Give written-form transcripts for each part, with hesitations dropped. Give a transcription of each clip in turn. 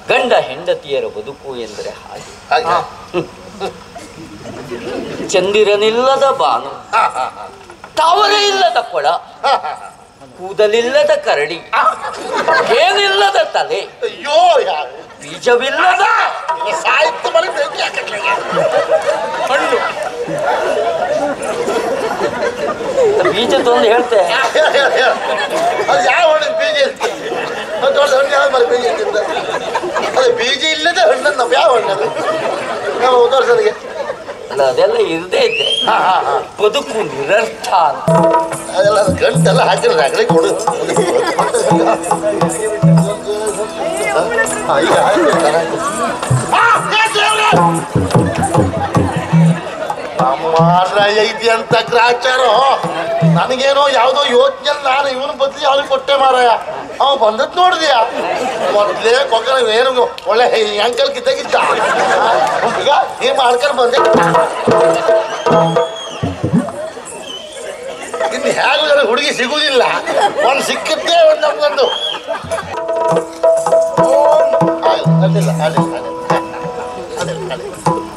ಗಂಡ ಹೆಂಡತಿಯರ ಬದುಕು ಎಂದರೆ ಹಾಗೆ. ಚಂದಿರನಿಲ್ಲದ ಬಾನು, ತಾವರೆ ಇಲ್ಲದ ಕೊಳ, ಕೂದಲಿಲ್ಲದ ಕರಡಿ, ಏನಿಲ್ಲದ ತಲೆ, ಅಯ್ಯೋ ಬೀಜವಿಲ್ಲದ ಸಾಹಿತ್ಯ ಮನೆ ಬೆಂಕಿ ಹಣ್ಣು. ಬೀಜ ತಂದು ಹೇಳ್ತೆ ಅದು ಯಾವ ಹಣ್ಣಿನ ಬೀಜ ದೊಡ್ಡ ಹಣ್ಣು ಯಾವ ಮರ ಬೀಜ ಅದೇ ಬೀಜ ಇಲ್ಲದ ಹಣ್ಣನ್ನು ನಾವು ಯಾವ ಹಣ್ಣದು ನಾವು ತೋರಿಸೋದಿಗೆ ಅಲ್ಲ, ಅದೆಲ್ಲ ಇರದೇ ಇದೆ. ಬದುಕು ನಿರರ್ಥ ಅಂತ ಅದೆಲ್ಲ ಗಂಟೆಲ್ಲ ಹಾಕಿದ್ರೆ ಆಗಲೇ ಕೊಡು. ಈಗ ಮಾರ ಐತಿ ಅಂತ ಗ್ರಾಚಾರ ನನಗೇನೋ ಯಾವುದೋ ಯೋಚನೆ ನಾನು ಇವನು ಬದ್ಲಿ ಅವ್ನಿಗೆ ಕೊಟ್ಟೆ ಮಾರಾಯ. ಅವ ಬಂದದ್ ನೋಡಿದ್ಯಾ ಮೊದ್ಲೇ ಕೊಕ್ಕನ ಏನು ಒಳ್ಳೆ ಅಂಕಲ್ ಕಿದ್ದಾಗಿದ್ದ. ಈಗ ನೀ ಮಾಡ್ಕೊಂಡು ಬಂದೆ ಇನ್ನು ಹೇಗೂ ಜನ ಹುಡುಗಿ ಸಿಗುವುದಿಲ್ಲ. ಒಂದು ಸಿಕ್ಕುತ್ತೆ ಒಂದು ನಮ್ಗೊಂದು ಅಡ್ಡಿಲ್ಲ ಅಡ್ಡಿಲ್ಲ ಅಡ್ಡಿಲ್ಲ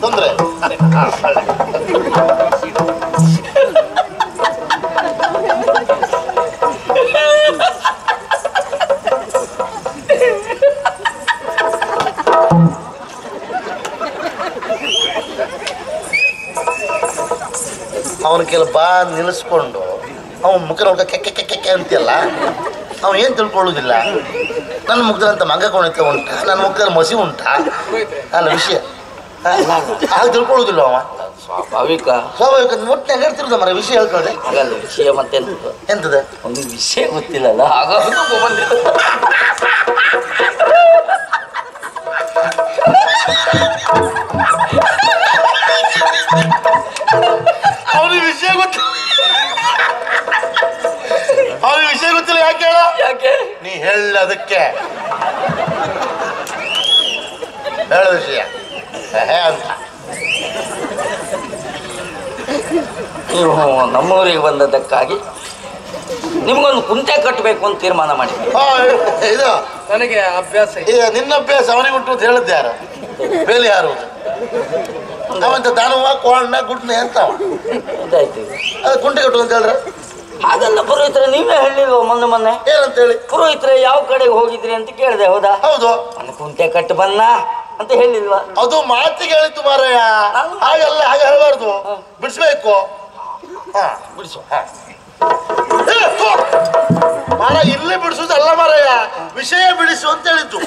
ತೊಂದರೆ ಅವನ ಕೆಲ ಬಾ ನಿಲ್ಲಿಸ್ಕೊಂಡು ಅವನ ಮುಖ ನೋಡ್ಕ ಕೆಕ್ಕೆ ಕೆಕ್ಕೆ ಅಂತೀಯಲ್ಲ, ಅವ ಏನು ತಿಳ್ಕೊಳ್ಳೋದಿಲ್ಲ. ನನ್ನ ಮುಖದಂತ ಮಂಗ ಕೊಣಿತ ಉಂಟ, ನನ್ನ ಮುಖದಲ್ಲಿ ಮಸಿ ಉಂಟ ಅಲ್ಲ ವಿಷಯ ಆಗ ತಿಳ್ಕೊಳ್ಳೋದಿಲ್ಲ ಅವ. ಸ್ವಾಭಾವಿಕ ಒಟ್ಟು ಹೆಂಗಿರ್ತಿರೋದ ಮರ ವಿಷಯ ಹೇಳ್ಕೊಳ್ಳದೆ ಹಾಗಲ್ಲ. ವಿಷಯ ಮತ್ತೆ ಎಂತದ ಒಂದು ವಿಷಯ ಗೊತ್ತಿಲ್ಲಲ್ಲ, ಹಾಗಾಗಿ ಅವನಿಗೆ ವಿಷಯ ಗೊತ್ತಿಲ್ಲ. ಅವನಿಗೆ ವಿಷಯ ಗೊತ್ತಿಲ್ಲ. ಯಾಕೆ ಹೇಳ? ಯಾಕೆ ನೀ ಹೇಳ ಅದಕ್ಕೆ ಹೇಳ ವಿಷಯ ಅಂತ. ನೀವು ನಮ್ಮೂರಿಗೆ ಬಂದದ್ದಕ್ಕಾಗಿ ನಿಮ್ಗೊಂದು ಕುಂಟೆ ಕಟ್ಟಬೇಕು ಅಂತ ತೀರ್ಮಾನ ಮಾಡಿದ್ವಿ. ಇದು ನನಗೆ ಅಭ್ಯಾಸ ಈಗ ನಿನ್ನ ಅಭ್ಯಾಸ ಅವನಿಗೆ ಉಂಟು ಅಂತ ಹೇಳಿದ್ದೆ ಯಾರು? ಬೇಲಿ ಯಾರು? ಅವಂತ ದಾನವ ಕೋಣ ಗುಡ್ನೆ ಅಂತ ಇದಾಯ್ತು. ಅದು ಕುಂಟೆ ಕಟ್ಟು ಅಂತ ಹೇಳಿದ್ರೆ ಹಾಗಲ್ಲ ಪುರೋಹಿತರೆ, ನೀವೇ ಹೇಳಿಲ್ವ ಮೊನ್ನೆ ಏನಂತ ಹೇಳಿ? ಪುರೋಹಿತರೆ ಯಾವ ಕಡೆಗೆ ಹೋಗಿದ್ರಿ ಅಂತ ಕೇಳಿದೆ. ಹೌದಾ? ಹೌದು. ನನ್ನ ಕುಂಟೆ ಕಟ್ಟು ಬನ್ನ ಅಂತ ಹೇಳಿಲ್ವಾ? ಅದು ಮಾತಿಗೆ ಹೇಳಿತ್ತು ಮಾರಯ್ಯ. ಹಾಗಲ್ಲ, ಹಾಗೆ ಹೇಳಬಾರ್ದು. ಬಿಡಿಸ್ಬೇಕು. ಬಿಡಿಸು. ಮಾರ ಇಲ್ಲೇ ಬಿಡಿಸೋದಲ್ಲ ಮಾರಯ್ಯ, ವಿಷಯ ಬಿಡಿಸು ಅಂತ ಹೇಳಿದ್ದು.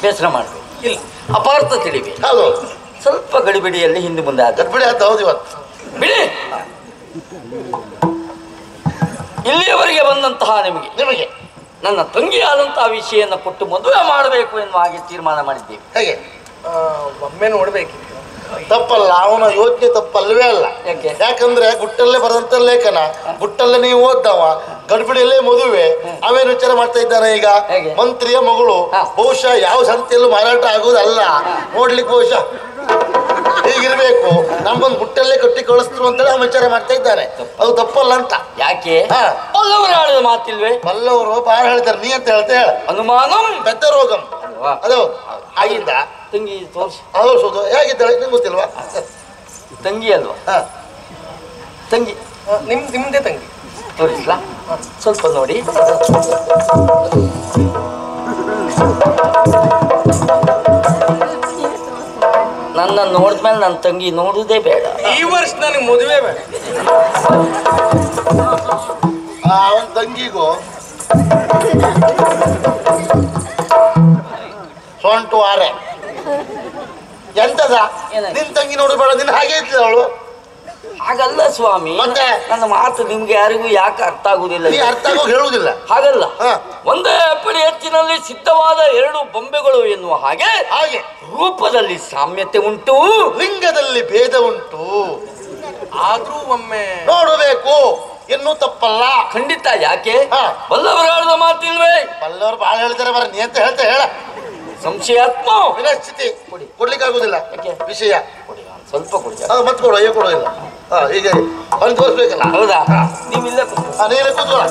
ಬೇಸರ ಮಾಡ್ಬೇಕು ಇಲ್ಲ, ಅಪಾರ್ಥ ತಿಳಿವಿ. ಹೌದು. ಸ್ವಲ್ಪ ಗಡಿಬಿಡಿಯಲ್ಲಿ ಹಿಂದೆ ಮುಂದೆ ಆಗ ಗಡ್ಬಿಡಿ ಆಯ್ತು. ಹೌದು ಇವತ್ತು ಬಿಡಿ. ಇಲ್ಲಿಯವರೆಗೆ ಬಂದಂತಹ ನಿಮಗೆ ನನ್ನ ತಂಗಿಯಾದಂತಹ ವಿಷಯವನ್ನು ಕೊಟ್ಟು ಮದುವೆ ಮಾಡಬೇಕು ಎನ್ನುವ ಹಾಗೆ ತೀರ್ಮಾನ ಮಾಡಿದ್ದೀವಿ. ಹೇಗೆ? ಒಮ್ಮೆ ನೋಡ್ಬೇಕಿತ್ತು. ತಪ್ಪಲ್ಲ, ಅವನ ಯೋಚನೆ ತಪ್ಪಲ್ವೇ ಅಲ್ಲ. ಯಾಕಂದ್ರೆ ಗುಟ್ಟಲ್ಲೇ ಬರೆದಂತ ಲೇಖನ, ಗುಟ್ಟಲ್ಲೇ ನೀವು ಓದ್ದವ, ಗಡ್ಬಿಡಿಯಲ್ಲೇ ಮದುವೆ, ಅವೇನು ವಿಚಾರ ಮಾಡ್ತಾ ಇದ್ದಾನೆ ಈಗ. ಮಂತ್ರಿಯ ಮಗಳು ಬಹುಶಃ ಯಾವ ಸಂತೆಯಲ್ಲೂ ಮಾರಾಟ ಆಗುವುದಲ್ಲ, ನೋಡ್ಲಿಕ್ಕೆ ಬಹುಶಃ ಹೀಗಿರ್ಬೇಕು, ನಮ್ಮೊಂದು ಗುಟ್ಟಲ್ಲೇ ಕಟ್ಟಿ ಕಳಿಸ್ತರು ಅಂತೇಳಿ ಅವನು ವಿಚಾರ ಮಾಡ್ತಾ ಇದ್ದಾನೆ. ಅದು ತಪ್ಪಲ್ಲ ಅಂತ. ಯಾಕೆ? ಪಲ್ಲವರು ಆಡಿದ ಮಾತಿಲ್ವೇ? ಪಲ್ಲವರು ಬಾರ ಹೇಳ್ತಾರೆ, ನೀ ಅಂತ ಹೇಳ್ತಾ ಹೇಳ. ಅನುಮಾನಂ ಪೆದ್ದ ರೋಗಂ. ಅದು ಆಗಿಂದ ತಂಗಿ ತೋರಿಸಿ. ಹೌದು. ಹೇಗಿದ್ದಾಳೆ ನಿಮ್ಗೆ ಗೊತ್ತಿಲ್ವಾ? ತಂಗಿ ಅಲ್ವಾ? ತಂಗಿ ನಿಮ್ದೇ ತಂಗಿ. ತೋರಿಸ್ಲಾ? ಸ್ವಲ್ಪ ನೋಡಿ. ನನ್ನ ನೋಡಿದ್ಮೇಲೆ ನನ್ನ ತಂಗಿ ನೋಡುವುದೇ ಬೇಡ. ಈ ವರ್ಷ ನನಗೆ ಮದುವೆ ಬೇಡ. ಅವನ ತಂಗಿಗೂ ಸೊಂಟು ಆರೆ ಎಂತದ? ನಿನ್ ತಂಗಿ ನೋಡಬೇಡ, ನಿನ್ ಹಾಗೆ ಇರ್ತದ ಅವಳು. ಹಾಗಲ್ಲ ಸ್ವಾಮಿ, ಮತ್ತೆ ನನ್ನ ಮಾತು ನಿಮ್ಗೆ ಯಾರಿಗೂ ಯಾಕೆ ಅರ್ಥ ಆಗುದಿಲ್ಲ? ನೀ ಅರ್ಥ ಆಗೋಗಿ ಹೇಳುವುದಿಲ್ಲ. ಹಾಗಲ್ಲ, ಒಂದೇ ಅಪ್ಪಡಿ ಎತ್ತಿನಲ್ಲಿ ಸಿದ್ಧವಾದ ಎರಡು ಬೊಂಬೆಗಳು ಎನ್ನುವ ಹಾಗೆ ಹಾಗೆ ರೂಪದಲ್ಲಿ ಸಾಮ್ಯತೆ ಉಂಟು, ಲಿಂಗದಲ್ಲಿ ಭೇದ ಉಂಟು. ಆದ್ರೂ ಒಮ್ಮೆ ನೋಡಬೇಕು ಎನ್ನು ತಪ್ಪಲ್ಲ. ಖಂಡಿತ. ಯಾಕೆ? ಬಲ್ಲವರು ಆಡಿದ ಮಾತಿಲ್ವೇ? ಬಲ್ಲವರು ಬಾಳ ಹೇಳ್ತಾರೆ ಬರ, ನೀ ಅಂತ ಹೇಳ್ತಾ ಹೇಳ. ಸಂಶಯಾತ್ಮ ವಿನಸ್ಥಿತಿ ಕೊಡ್ಲಿಕ್ಕೆ ಆಗುದಿಲ್ಲ ವಿಷಯ. ಸ್ವಲ್ಪ ಕೊಡಿ. ಮತ್ತೆ ಕೊಡು, ಅಯ್ಯೋ ಕೊಡೋದಿಲ್ಲ. ಹೀಗೆ ಅವ್ನು ತೋರಿಸ್ಬೇಕಲ್ಲ. ಹೌದಾ? ನೀವಿಲ್ಲ ನೀನೇ ಕೂತ್ಕೊಳ್ಳ.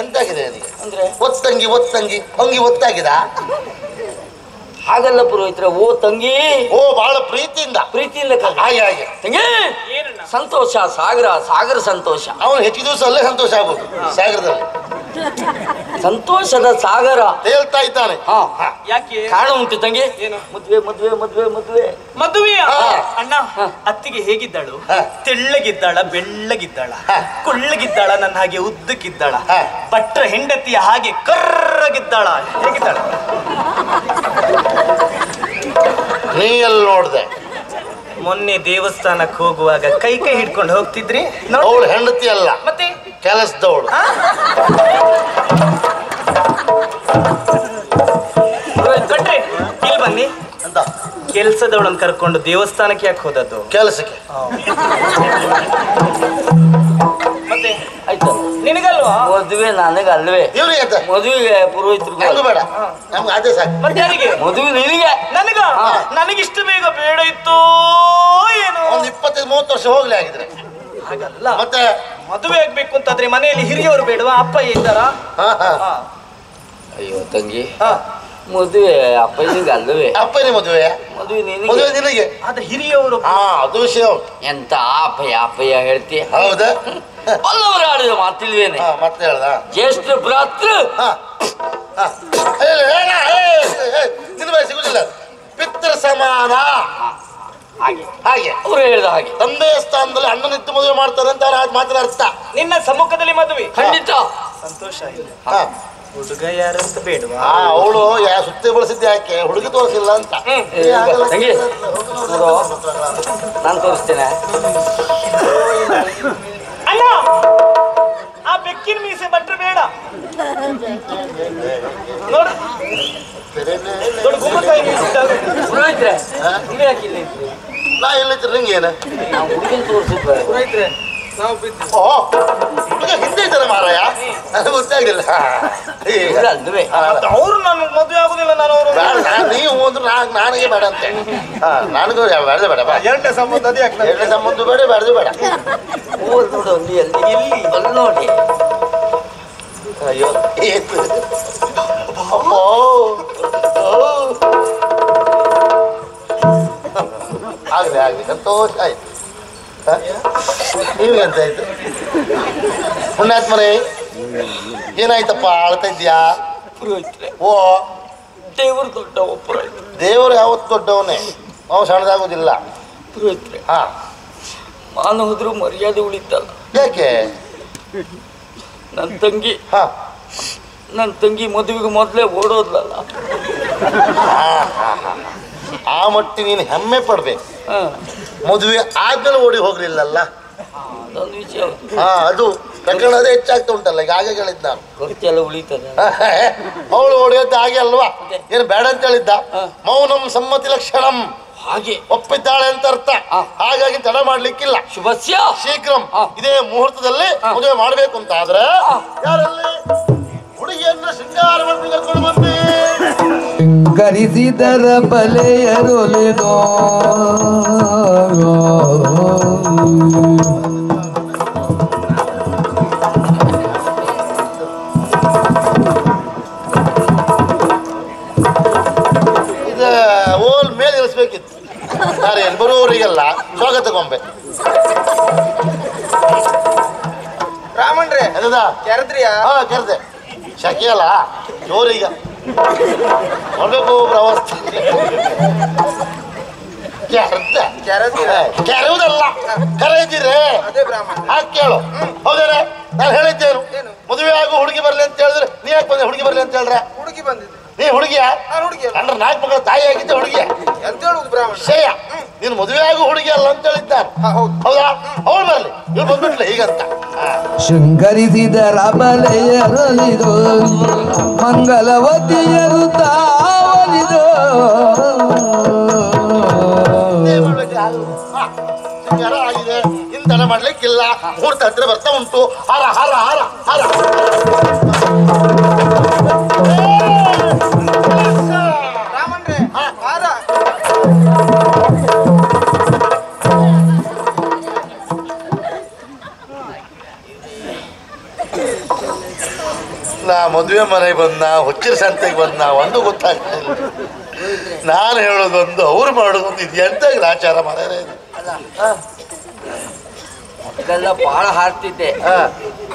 ಎಂತಾಗಿದೆ ನಿನಗೆ? ಅಂದ್ರೆ ಒತ್ತಂಗಿ ಒತ್ತಂಗಿ ಅಂಗಿ ಒತ್ತಾಗಿದ? ಹಾಗಲ್ಲ ಪುರೋಹಿತ್ರ. ಓ ತಂಗಿ, ಓ ಬಹಳ ಪ್ರೀತಿಯಿಂದ ಹಾಗೆ ಹಾಗೆ ತಂಗಿ ಸಂತೋಷ, ಸಾಗರ ಸಾಗರ ಸಂತೋಷ. ಅವನು ಹೆಚ್ಚು ದಿವಸ ಅಲ್ಲೇ ಸಂತೋಷ ಆಗೋದು ಸಾಗರದಲ್ಲಿ. ಸಂತೋಷದ ಸಾಗರ ತೇಲ್ತಾ ಇದ್ದಾನೆ. ಯಾಕೆ? ಕಾರಣ ಉಂಟು ತಂಗಿ. ಏನು? ಮದ್ವೆ ಮದ್ವೆ ಮದ್ವೆ ಮದ್ವೆ ಮದುವೆಯ ಅಣ್ಣ ಅತ್ತಿಗೆ ಹೇಗಿದ್ದಾಳು? ತೆಳ್ಳಗಿದ್ದಾಳ, ಬೆಳ್ಳಗಿದ್ದಾಳ, ಕುಳ್ಳಗಿದ್ದಾಳ, ನನ್ನ ಹಾಗೆ ಉದ್ದಕ್ಕಿದ್ದಾಳ, ಭಟ್ರ ಹೆಂಡತಿಯ ಹಾಗೆ ಕರ್ರಗಿದ್ದಾಳ, ಹೇಗಿದ್ದಾಳ? ನೀ ಎಲ್ಲಿ ನೋಡ್ದೆ? ಮೊನ್ನೆ ದೇವಸ್ಥಾನಕ್ಕೆ ಹೋಗುವಾಗ ಕೈ ಕೈ ಹಿಡ್ಕೊಂಡು ಹೋಗ್ತಿದ್ರಿ. ಅವಳು ಹೆಂಡತಿ ಅಲ್ಲ, ಮತ್ತೆ ಕೆಲಸದವಳು. ಭಟ್ರೆ ಇಲ್ಲಿ ಬನ್ನಿ. ಅಂತ ಕೆಲಸದವಳನ್ನು ಕರ್ಕೊಂಡು ದೇವಸ್ಥಾನಕ್ಕೆ ಯಾಕೆ ಹೋದದ್ದು? ಕೆಲಸಕ್ಕೆ. ಮತ್ತೆ ಆಯ್ತು. ನಿನಗಲ್ವಾ ಮದುವೆ ನನಗಲ್ವೇ? ಇವ್ರಿಗೆ ಅಂತ ಮದುವೆಗೆ ಪುರೋಹಿತರು ನಂಗೂ ಬೇಡ, ನಮ್ಗೆ ಅದೇ ಸಾಕು. ಮತ್ತೆ ಯಾರಿಗೆ? ಮದುವೆ ನಿನಗೆ. ನನಗ ನನಗಿಷ್ಟು ಬೇಗ ಬೇಡ ಇತ್ತೋ ಏನು? ಒಂದು 25-30 ವರ್ಷ ಹೋಗ್ಲಿ ಆಗಿದ್ರೆ. ಹಾಗಲ್ಲ, ಮತ್ತೆ ಮದುವೆ ಆಗ್ಬೇಕು ಅಂತಾದ್ರೆ ಮನೆಯಲ್ಲಿ ಹಿರಿಯವರು ಬೇಡವಾ? ಅಪ್ಪ ಇದ್ದಾರಾ? ಅಯ್ಯೋ ತಂಗಿ, ಮದುವೆ ಅಪ್ಪನಿಗೆ ಅಲ್ಲವೇ? ಅಪ್ಪನೇ ಮದುವೆ, ಮದುವೆ ನಿನಗೆ. ಮದುವೆ ನಿನಗೆ. ಆದ್ರೆ ಹಿರಿಯವರು ಅದು ವಿಷಯ. ಎಂತ ಅಪ್ಪಯ್ಯ ಅಪ್ಪಯ್ಯ ಹೇಳ್ತೀಯ? ಹೌದಾ? ಬಲ್ಲವರು ಆಡಿದ ಮಾತಿಲ್ವೇನೆ? ಮತ್ತೆ ಹೇಳ್ದ ಜ್ಯೇಷ್ಠ ಭ್ರಾತೃ. ನಿನ್ನ ಬಾಯಿ ಸಿಗುದಿಲ್ಲ. ಪಿತೃ ಸಮಾನ. ಹಾಗೆ ಹಾಗೆ ಅವರು ಹೇಳಿದ ಹಾಗೆ ತಂದೆಯ ಸ್ಥಾನದಲ್ಲಿ ಅಣ್ಣನಿದ್ದು ಮದುವೆ ಮಾಡ್ತಾರೆ ಅಂತ ಅವ್ರ ಮಾತಿನ ಅರ್ಥ. ನಿನ್ನ ಸಮ್ಮುಖದಲ್ಲಿ ಮದುವೆ. ಖಂಡಿತ ಸಂತೋಷ ಇಲ್ಲ. ಹುಡುಗ ಯಾರಂತ ಬೇಡವಾ? ಅವಳು ಸುತ್ತಿ ಬಳಸಿದ್ದೆ ಯಾಕೆ? ಹುಡುಗಿ ತೋರಿಸಿಲ್ಲ ಅಂತ. ತಂಗಿ ನೋಡು, ನಾನು ತೋರಿಸ್ತೇನೆ. ಅಣ್ಣ, ಆ ಬೆಕ್ಕಿನ ಮೀಸೆ ಭಟ್ರು ಬೇಡ. ನೋಡು, ದೊಡ್ಡ ಗುಮ್ಮಕಾಯಿ ಮೀಸೆ. ಪುರೋಹಿತ್ರೆ, ನೀವೇ ಯಾಕೆ ಇಲ್ಲಿ ಇದ್ರಿ? ನಾ ಎಲ್ಲಿದ್ರು ನಿಂಗೆ ಏನು? ನಾವು ಹುಡುಗನ್ ತೋರಿಸಿದ್ವಿ. ಪುರೋಹಿತ್ರೆ, ನಾವು ಬಿದ್ದು. ಓ ಹುಡುಗ ಹಿಂದೆ ಇದ್ದಾರೆ ಮಾರಾಯ, ನನಗೆ ಗೊತ್ತಾಗ್ಲಿಲ್ಲ. ಅಲ್ವೇ? ಅವ್ರು ನನ್ಗೆ ಮದುವೆ ಆಗುದಿಲ್ಲ. ನಾನು ಅವರು ನೀವು ಹೋದ್ರು ನನಗೆ ಬೇಡ ಅಂತ. ನನಗೂ ಬೇಡ ಬೇಡ. ಎರಡನೇ ಸಂಬಂಧ ಅದೇ ಆಗ್ತದೆ. ಎರಡನೇ ಸಂಬಂಧ ಬೇಡ, ಬೇಡದು ಬೇಡ. ಓದ್ ನೋಡು, ಅಲ್ಲಿ ಎಲ್ಲಿ ಎಲ್ಲಿ ಅಲ್ಲಿ ನೋಡಿ. ಅಯ್ಯೋ ಏನು ಅಪ್ಪೋ. ಆಗ್ಲಿ ಆಗ್ಲಿ, ಸಂತೋಷ ಆಯ್ತು. ನಿಮ್ಗೆ ಎಂತ ಆಯ್ತು? ಪುಣ್ಯಾತ್ಮನೇ, ಏನಾಯ್ತಪ್ಪ ಅಳ್ತಾ ಇದ್ಯಾ? ಪುರೋಹಿತ್ರೆ, ಓ ದೇವರು ದೊಡ್ಡವ. ಪುರೋಹಿತ್ರೆ, ದೇವರು ಯಾವತ್ತು ದೊಡ್ಡವನೇ, ಅವ ಸಣ್ಣದಾಗೋದಿಲ್ಲ. ಪುರೋಹಿತ್ರೆ, ಹಾ ಮಾನ ಹೋದ್ರು ಮರ್ಯಾದೆ ಉಳಿತಲ್ಲ. ಯಾಕೆ? ನನ್ನ ತಂಗಿ ಮದುವೆಗೆ ಮೊದಲೇ ಓಡೋದ್ಲಲ್ಲ. ಆ ಮಟ್ಟಿಗೆ ನೀನು ಹೆಮ್ಮೆ ಪಡ್ಬೇಕು. ಹಾ, ಮದುವೆ ಆದ್ಮೇಲೆ ಓಡಿ ಹೋಗ್ಲಿಲ್ಲಲ್ಲ. ಅದೊಂದು ವಿಷಯ. ಅದು ಪ್ರಕರಣ ಅದೇ ಹೆಚ್ಚಾಗ್ತಾ ಉಂಟಲ್ಲ. ಈಗ ಹಾಗೆ ಹೇಳಿದ್ ನಾನು. ಖರ್ಚೆಲ್ಲ ಉಳಿತದೆ. ಅವಳು ಹೊಡೆಯೋದು ಹಾಗೆ ಅಲ್ವಾ? ಏನು ಬೇಡ ಅಂತ ಹೇಳಿದ್ದ. ಮೌನಂ ಸಮ್ಮತಿ ಲಕ್ಷಣಂ, ಹಾಗೆ ಒಪ್ಪಿದ್ದಾಳೆ ಅಂತ ಅರ್ಥ. ಹಾಗಾಗಿ ತಡ ಮಾಡ್ಲಿಕ್ಕಿಲ್ಲ. ಶುಭಸ್ಯ ಶೀಘ್ರಂ ಇದೇ ಮುಹೂರ್ತದಲ್ಲಿ ಮದುವೆ ಮಾಡ್ಬೇಕು ಅಂತ ಆದ್ರೆ ಯಾರಲ್ಲಿ ಹುಡುಗಿಯನ್ನು ಶೃಂಗಾರ ಮಾಡಿ ಕರ್ಕೊಂಡು ಬಂದಿ. ಶೃಂಗರಿಸಿದರ ಬಲೆಯರೊಲೆದೋ ಇದು ಓಲ್ ಮೇಲೆ ಇಳಿಸ್ಬೇಕಿತ್ತು. ಯಾರು ಬರುವವರಿಗೆಲ್ಲ ಸ್ವಾಗತ ಗೊಂಬೆ. ರಾಮಣ್ರೆ ಅದಾ ಕೆರದ್ರಿಯಾ? ಹಾ ಕೆರೆದೆ. ಶಕೆ ಅಲ್ಲ ಜೋರೀಗ ನೋಡ್ಬೇಕು ಪ್ರವಾಸ. ಕೆರೆಯುವುದಲ್ಲ, ಕರೆಯಿದ್ದೀರೇ ಹಾಗೆ ಕೇಳು. ಹೌದೇನೆ? ನಾನು ಹೇಳಿದ್ದೇನು ಮದುವೆ ಆಗು ಹುಡುಗಿ ಬರ್ಲಿ ಅಂತ ಹೇಳಿದ್ರೆ ನೀ ಯಾಕೆ ಬಂದೆ? ಹುಡುಗಿ ಬರ್ಲಿ ಅಂತ ಹೇಳಿದ್ರೆ ಹುಡುಗಿ ಬಂದಿದ್ದೆ. ನೀ ಹುಡುಗಿಯ? ಅಂದ್ರೆ 4 ಮಕ್ಕಳ ತಾಯಿ ಆಗಿದ್ದೆ ಹುಡುಗಿಯ ಎಂತ ಹೇಳುದು ಬ್ರಾಹ್ಮಣ? ಶೇಯ ನೀನು ಮದುವೆ ಆಗು ಹುಡುಗಿ ಅಲ್ಲ ಅಂತ ಹೇಳಿದ್ದಾನೆ. ಹೌದಾ? ಅವಳು ಬರ್ಲಿ, ಇವಳು ಬಂದ್ಬಿಟ್ಲೆ ಹೀಗಂತ. ಶೃಂಗರಿಸಿದರ ಬಲೆಯರೊಲಿದು ಮಂಗಲವತಿಯರು ತಾವಲಿದು ಶೃಂಗಾರ ಆಗಿದೆ, ಇಂಧನ ಮಾಡ್ಲಿಕ್ಕಿಲ್ಲ. ಮುಹೂರ್ತ ಹತ್ರ ಬರ್ತಾ ಉಂಟು. ಹಾರ ಹಾರ ಹಾರ ಹಾರ. ರಾಮಣ್ರೆ ಹಾರ. ನಾ ಮದುವೆ ಮನೆಗೆ ಬಂದ ಹುಚ್ಚಿರ ಸಂತೆಗೆ ಬಂದ ಒಂದು ಗೊತ್ತಾಗ್ತಾ ಇಲ್ಲ. ನಾನು ಹೇಳೋದೊಂದು ಅವ್ರು ಮಾಡೋದೊಂದು ಇದು ಎಂತ ಆಚಾರ ಮಾರಾಯ. ಇದೆಲ್ಲ ಬಹಳ ಹಾರ್ತಿದ್ದೆ,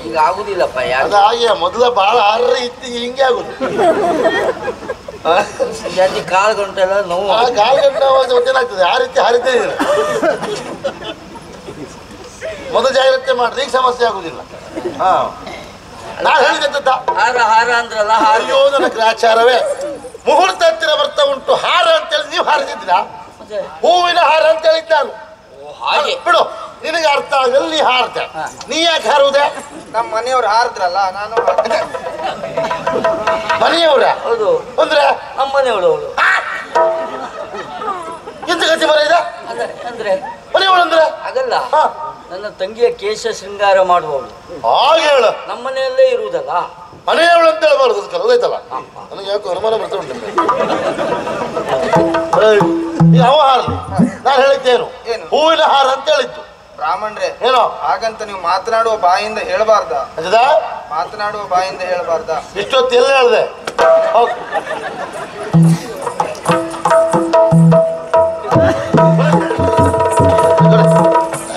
ಈಗ ಆಗುದಿಲ್ಲಪ್ಪ. ಅದು ಹಾಗೆ ಮೊದಲ ಬಹಳ ಹಾರ್ರೆ ಇತ್ತು, ಹಿಂಗೆ ಆಗುದು. ಜಾತಿ ಕಾಲು ಗಂಟೆಲ್ಲ ನೋವು, ಕಾಲು ಗಂಟೆ ಗೊತ್ತೇನಾಗ್ತದೆ. ಆ ರೀತಿ ಹಾರಿದ್ದೇ ಇಲ್ಲ. ಮೊದಲು ಜಾಗ್ರತೆ ಮಾಡಿದ್ರೆ ಈಗ ಸಮಸ್ಯೆ ಆಗುದಿಲ್ಲ. ನಾನು ಹೇಳಿದಂತ ಹಾರ ಹಾರ ಅಂದ್ರಲ್ಲ, ಅಯ್ಯೋ ನನ್ನ ಗ್ರಾಚಾರವೇ. ಮುಹೂರ್ತ ಹತ್ತಿರ ಬರ್ತಾ ಉಂಟು, ಹಾರ ಅಂತೇಳಿ ನೀವು ಹಾರಿದಿದ್ದೀರಾ? ಹೂವಿನ ಹಾರ ಅಂತ ಹೇಳಿದ್ ನಾನು. ಹಾಗೆ ಬಿಡು, ನಿನಗೆ ಅರ್ಥ ಆಗಲ್ಲ, ನೀ ಹಾರ್ತೆ. ನೀ ಯಾಕೆ ಹಾರುವುದೇ? ನಮ್ಮ ಮನೆಯವ್ರು ಹಾರಿದ್ರಲ್ಲ, ನಾನು ಮನೆಯವರ? ಹೌದು, ಅಂದ್ರೆ ನಮ್ಮನೆಯವಳು ಅವಳು. ಎಂತ ಗತಿ ಬರೀದ ಅಂದ್ರೆ ಮನೆಯವಳು ಅಂದ್ರೆ ಆಗಲ್ಲ, ನನ್ನ ತಂಗಿಯ ಕೇಶ ಶೃಂಗಾರ ಮಾಡುವವಳು. ಹಾಗೆ ಹೇಳ. ನಮ್ಮನೆಯಲ್ಲೇ ಇರುವುದಲ್ಲ, ಮನೆಯವಳು ಅಂತ ಹೇಳಬಾರ್ದು. ಅದಕ್ಕೆ ಹೌದಾಯ್ತಲ್ಲ, ನನಗೆ ಯಾಕೋ ಅನುಮಾನ ಬರ್ತಾ ಉಂಟು. ಯಾವ ಹಾರಲಿ? ನಾನು ಹೇಳಿದ್ದೇನು? ಹೂವಿನ ಹಾರ ಅಂತ ಹೇಳಿದ್ದು. ಬ್ರಾಹ್ಮಣ್ರೆ, ಏನೋ ಹಾಗಂತ ನೀವು ಮಾತನಾಡುವ ಬಾಯಿಂದ ಹೇಳಬಾರ್ದ? ಮಾತನಾಡುವ ಬಾಯಿಂದ ಹೇಳಬಾರ್ದ? ಇಷ್ಟೊತ್ತು ಎಲ್ಲ ಹೇಳಿದೆ.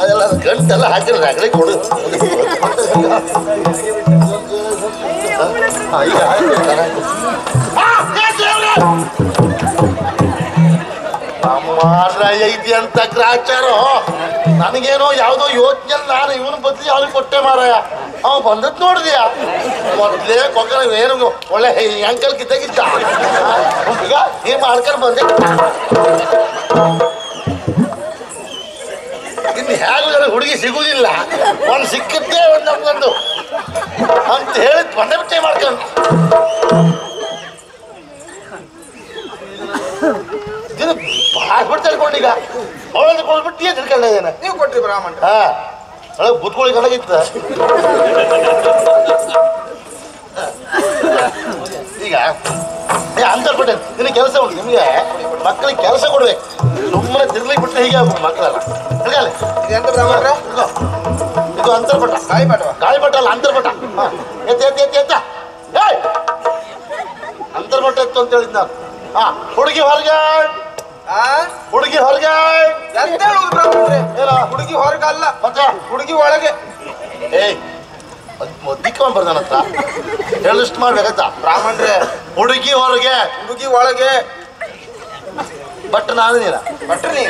ಅದೆಲ್ಲ ಗಂಟೆಲ್ಲ ಹಾಕಿದ್ರೆ ಆಗಲೇ ಕೊಡು. ಈಗ ಐತಿ ಅಂತ ಗ್ರಾಚಾರ. ನನಗೇನೋ ಯಾವುದೋ ಯೋಚನೆ, ನಾನು ಇವನು ಬದ್ಲಿ ಅವ್ನಿಗೆ ಕೊಟ್ಟೆ ಮಾರಾಯ. ಅವ ಬಂದದ್ ನೋಡಿದ್ಯಾ? ಮೊದ್ಲೇ ಕೊಕ್ಕನ ಏನು ಒಳ್ಳೆ ಅಂಕಲ್ ಕಿದ್ದಾಗಿದ್ದ. ಈಗ ನೀನು ಮಾಡ್ಕೊಂಡು ಬಂದೆ. ಇನ್ನು ಹೇಗೂ ನನಗೆ ಹುಡುಗಿ ಸಿಗುವುದಿಲ್ಲ. ಒಂದು ಸಿಕ್ಕುತ್ತೆ, ಒಂದು ನಮ್ಗೊಂದು ಅಂತ ಹೇಳಿ ಬಂದೆ ಬಿಟ್ಟೆ ಮಾಡ್ಕೊಂಡು. ಭಾಳ ತಿಳ್ಕೊಂಡೀಗ ಅವಳನ್ನು ಕೊಡ್ಬಿಟ್ಟು ತಿಳ್ಕೊಂಡ ಇದ್ದೇನೆ. ನೀವು ಕೊಟ್ರಿ ಬ್ರಾಹ್ಮಣ? ಒಳಗೆ ಬುತ್ಕೊಳ್ಳಿ ಕಣಗಿತ್ತ. ಈಗ ಅಂತರ್ಪಟ್ಟೆ ನಿನ್ನ ಕೆಲಸ ಉಂಟು. ನಿಮಗೆ ಮಕ್ಕಳಿಗೆ ಕೆಲಸ ಕೊಡ್ಬೇಕು. ಸುಮ್ಮನೆ ತಿರ್ಲಿಕ್ಕೆ ಬಿಟ್ಟರೆ ಹೀಗೆ ಆಗ್ಬೋದು ಮಕ್ಕಳೆಲ್ಲ. ಹೇಳ್ಗಾಲೆ ಎಂತ ಬ್ರಾಹ್ಮಣ್ರೆ? ಇದು ಅಂತರ್ಪಟ್ಟ. ಗಾಳಿಪಟ? ಗಾಳಿಪಟ ಅಲ್ಲ, ಅಂತರ್ಪಟ್ಟ. ಎತ್ತ ಎತ್ತ ಎತ್ತ ಎತ್ತ. ಅಂತರ್ಪಟ್ಟ ಎತ್ತು ಅಂತ ಹೇಳಿದ್ ನಾನು. ಹುಡುಗಿ ಹೊರಗೆ, ಹುಡುಗಿ ಹೊರಗೆ ಎಂತ ಹೇಳುದು ಬ್ರಾಹ್ಮಣ್ರೆ? ಹುಡುಗಿ ಹೊರಗೆ ಅಲ್ಲ, ಮತ್ತೆ ಹುಡುಗಿ ಒಳಗೆ. ಏಯ್ ದಿಕ್ಕೊಂಡ್ ಬರ್ದಾನಂತ ಹೇಳಿಷ್ಟು ಮಾಡ್ಬೇಕಂತ ಬ್ರಾಹ್ಮಣ್ರೆ. ಹುಡುಗಿ ಹೊರಗೆ, ಹುಡುಗಿ ಒಳಗೆ. ಬಟ್ ನಾನು ನೀನ ಬಟ್ರಿ ನೀ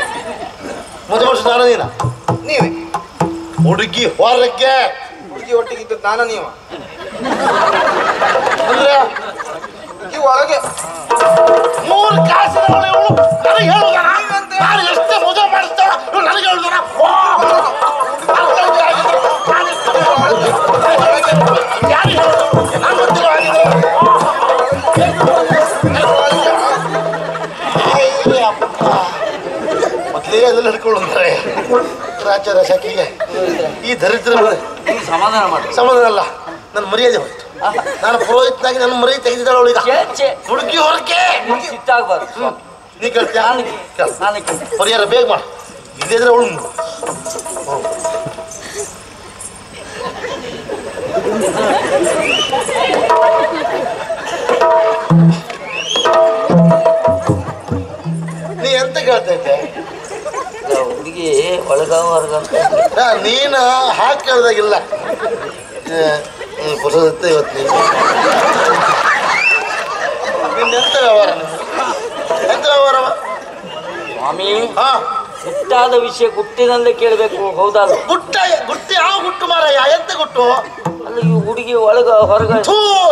ಮುಂದೆ ವರ್ಷ ನಾನು ನೀನ ನೀವೇ. ಹುಡುಗಿ ಹೊರಗೆ, ಹುಡುಗಿ ಒಟ್ಟಿಗೆ ಇದ್ದದ್ದು ನಾನು ನೀವು. ಅಂದ್ರೆ ಹುಡುಗಿ ಒಳಗೆ. ಮೂರು ಕಾಸಿನ ನನಗೆ ಹೇಳುದ? ನಾನು ಎಷ್ಟೇ ಮದುವೆ ಮಾಡಿಸ್ತಾಳ ನನಗೆ ಹೇಳುದ? ಮೊದಲೇ ಅದೆಲ್ಲ ಹಿಡ್ಕೊಳ್ಳುತ್ತಾರೆ ರಾಜ್ಯದ ಶಾಖೆಗೆ. ಈ ದರಿದ್ರ ಸಮಾಧಾನ ಮಾಡಿ. ಸಮಾಧಾನ ಅಲ್ಲ, ನನ್ನ ಮರ್ಯಾದೆ ಹೋಯ್ತು. ನಾನು ಪುರೋಹಿತನಾಗಿ ನನ್ನ ಮರ್ಯಾದೆ ತೆಗೆದಿದ್ದಾಳೆ ಅವಳಿಗೆ. ಹುಡುಗಿ ಹೊರಗೆ ಸಿಟ್ಟಾಗಬಾರ್ದು. ನೀ ಕೇಳ್ತೀಯ? ನಾನು ಪರಿಹಾರ ಬೇಗ ಮಾಡು. ಇದ್ರೆ ಅವಳು ನೀ ಎಂತ ಕೇಳ್ತೈತೆ? ಹುಡುಗಿ ಒಳಗ ಹೊರಗ ಅಂತ ನೀನು ಹಾಕಿ ಕೇಳ್ದಾಗಿಲ್ಲ. ಹೊಸದತ್ತೆ ಇವತ್ತು ಎಂತ ವ್ಯವಹಾರ? ಎಂತ ವ್ಯವಹಾರವ ಸ್ವಾಮಿ? ಹಾ, ಗುಟ್ಟಾದ ವಿಷಯ ಗುಟ್ಟಿನಲ್ಲೇ ಕೇಳಬೇಕು, ಹೌದಲ್ಲ? ಗುಟ್ಟಿ ಯಾವ ಗುಟ್ಟು ಮಾರಾಯ? ಎಂತ ಗುಟ್ಟು? ಅಲ್ಲ, ಈ ಹುಡುಗಿ ಒಳಗ ಹೊರಗ.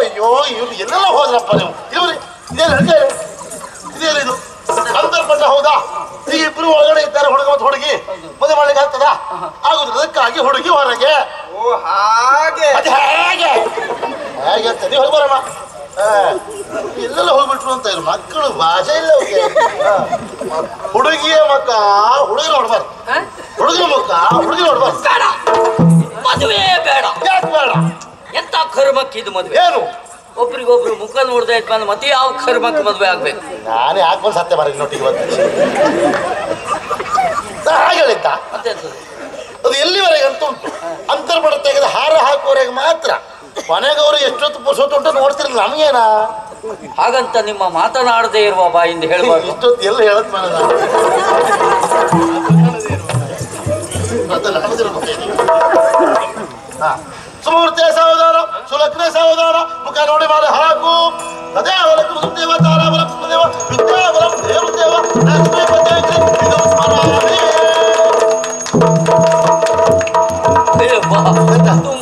ಅಯ್ಯೋ, ಇವ್ರು ಎಲ್ಲೆಲ್ಲ ಹೋದ್ರಪ್ಪ ನೀವು. ಇವ್ರಿ ಇದೇನಿದು ಅಂತರ್ಪಟ್ಟ? ಹೌದಾ? ಈಗ ಇಬ್ರು ಒಳಗಡೆ ಇದ್ದಾರೆ, ಹುಡುಗ ಮತ್ತು ಹುಡುಗಿ. ಮದುವೆ ಮಾಡ್ಲಿಕ್ಕೆ ಆಗ್ತದ? ಆಗುದಿಲ್ಲ. ಅದಕ್ಕಾಗಿ ಹುಡುಗಿ ಹೊರಗೆ. ಓ ಹಾಗೆ. ಅದು ಹೇಗೆ ಹೇಗೆ ಅಂತ ನೀವು ಹೊರಬರಮ್ಮ. ಎಲ್ಲೆಲ್ಲ ಹೋಗ್ಬಿಟ್ರು ಅಂತ ಇದ್ರು ಮಕ್ಕಳು. ಭಾಷೆ ಇಲ್ಲ ಅವ್ರಿಗೆ. ಹುಡುಗಿಯ ಮಕ್ಕ ಹುಡುಗಿ ನೋಡ್ಬಾರ್ದು, ಹುಡುಗಿ ಮಕ್ಕ ಹುಡುಗಿ ನೋಡ್ಬಾರ್ದು. ಬೇಡ, ಮದುವೆ ಬೇಡ. ಯಾಕೆ ಬೇಡ? ಎಂತ ಕರ್ಮಕ್ಕೆ ಇದು ಮದುವೆ? ಏನು ಒಬ್ರಿಗೊಬ್ರು ಮುಖ ನೋಡ್ತಾ ಇದ್ಮೇಲೆ ಮತ್ತೆ ಯಾವ ಕರ್ಮಕ್ಕೆ ಮದುವೆ ಆಗ್ಬೇಕು? ನಾನೇ ಹಾಕೊಂಡು ಸತ್ಯ ಮಾರಿ ನೋಟಿಗೆ ಬಂದ ಹಾಗೆ ಹೇಳಿದ್ದ. ಮತ್ತೆ ಅದು ಎಲ್ಲಿವರೆಗೆ ಅಂತ ಉಂಟು. ಅಂತರ್ಪಡ ತೆಗೆದು ಹಾರ ಹಾಕುವವರೆಗೆ ಮಾತ್ರ. ಕೊನೆಗೆ ಅವರು ಎಷ್ಟೊತ್ತು ಪುರುಷೊತ್ತು ಉಂಟು ನೋಡ್ತಿರಲಿಲ್ಲ ನಮಗೇನ ಹಾಗಂತ ನಿಮ್ಮ ಮಾತನಾಡದೇ ಇರುವ ಬಾಯಿಂದ ಹೇಳಬಾರ್ದು. ಇಷ್ಟೊತ್ತು ಎಲ್ಲ ಹೇಳತ್ ಸುಮೂರ್ತಿಯ ಸಹೋದರ ಸುಲಗ್ನ ಸಹೋದರ ಮುಖ ನೋಡಿ ಮಾಡಿ ಹಾಕು ಅದೇ ಅವಲಕ್ಕು ದೇವ ತಾರಾವಲಕ್ಕು ದೇವ ವಿದ್ಯಾವಲಂ ದೇವದೇವ ಲಕ್ಷ್ಮೀ ಪಂಚಾಯತಿ ಇದು ಸ್ಮರಾಮಿ.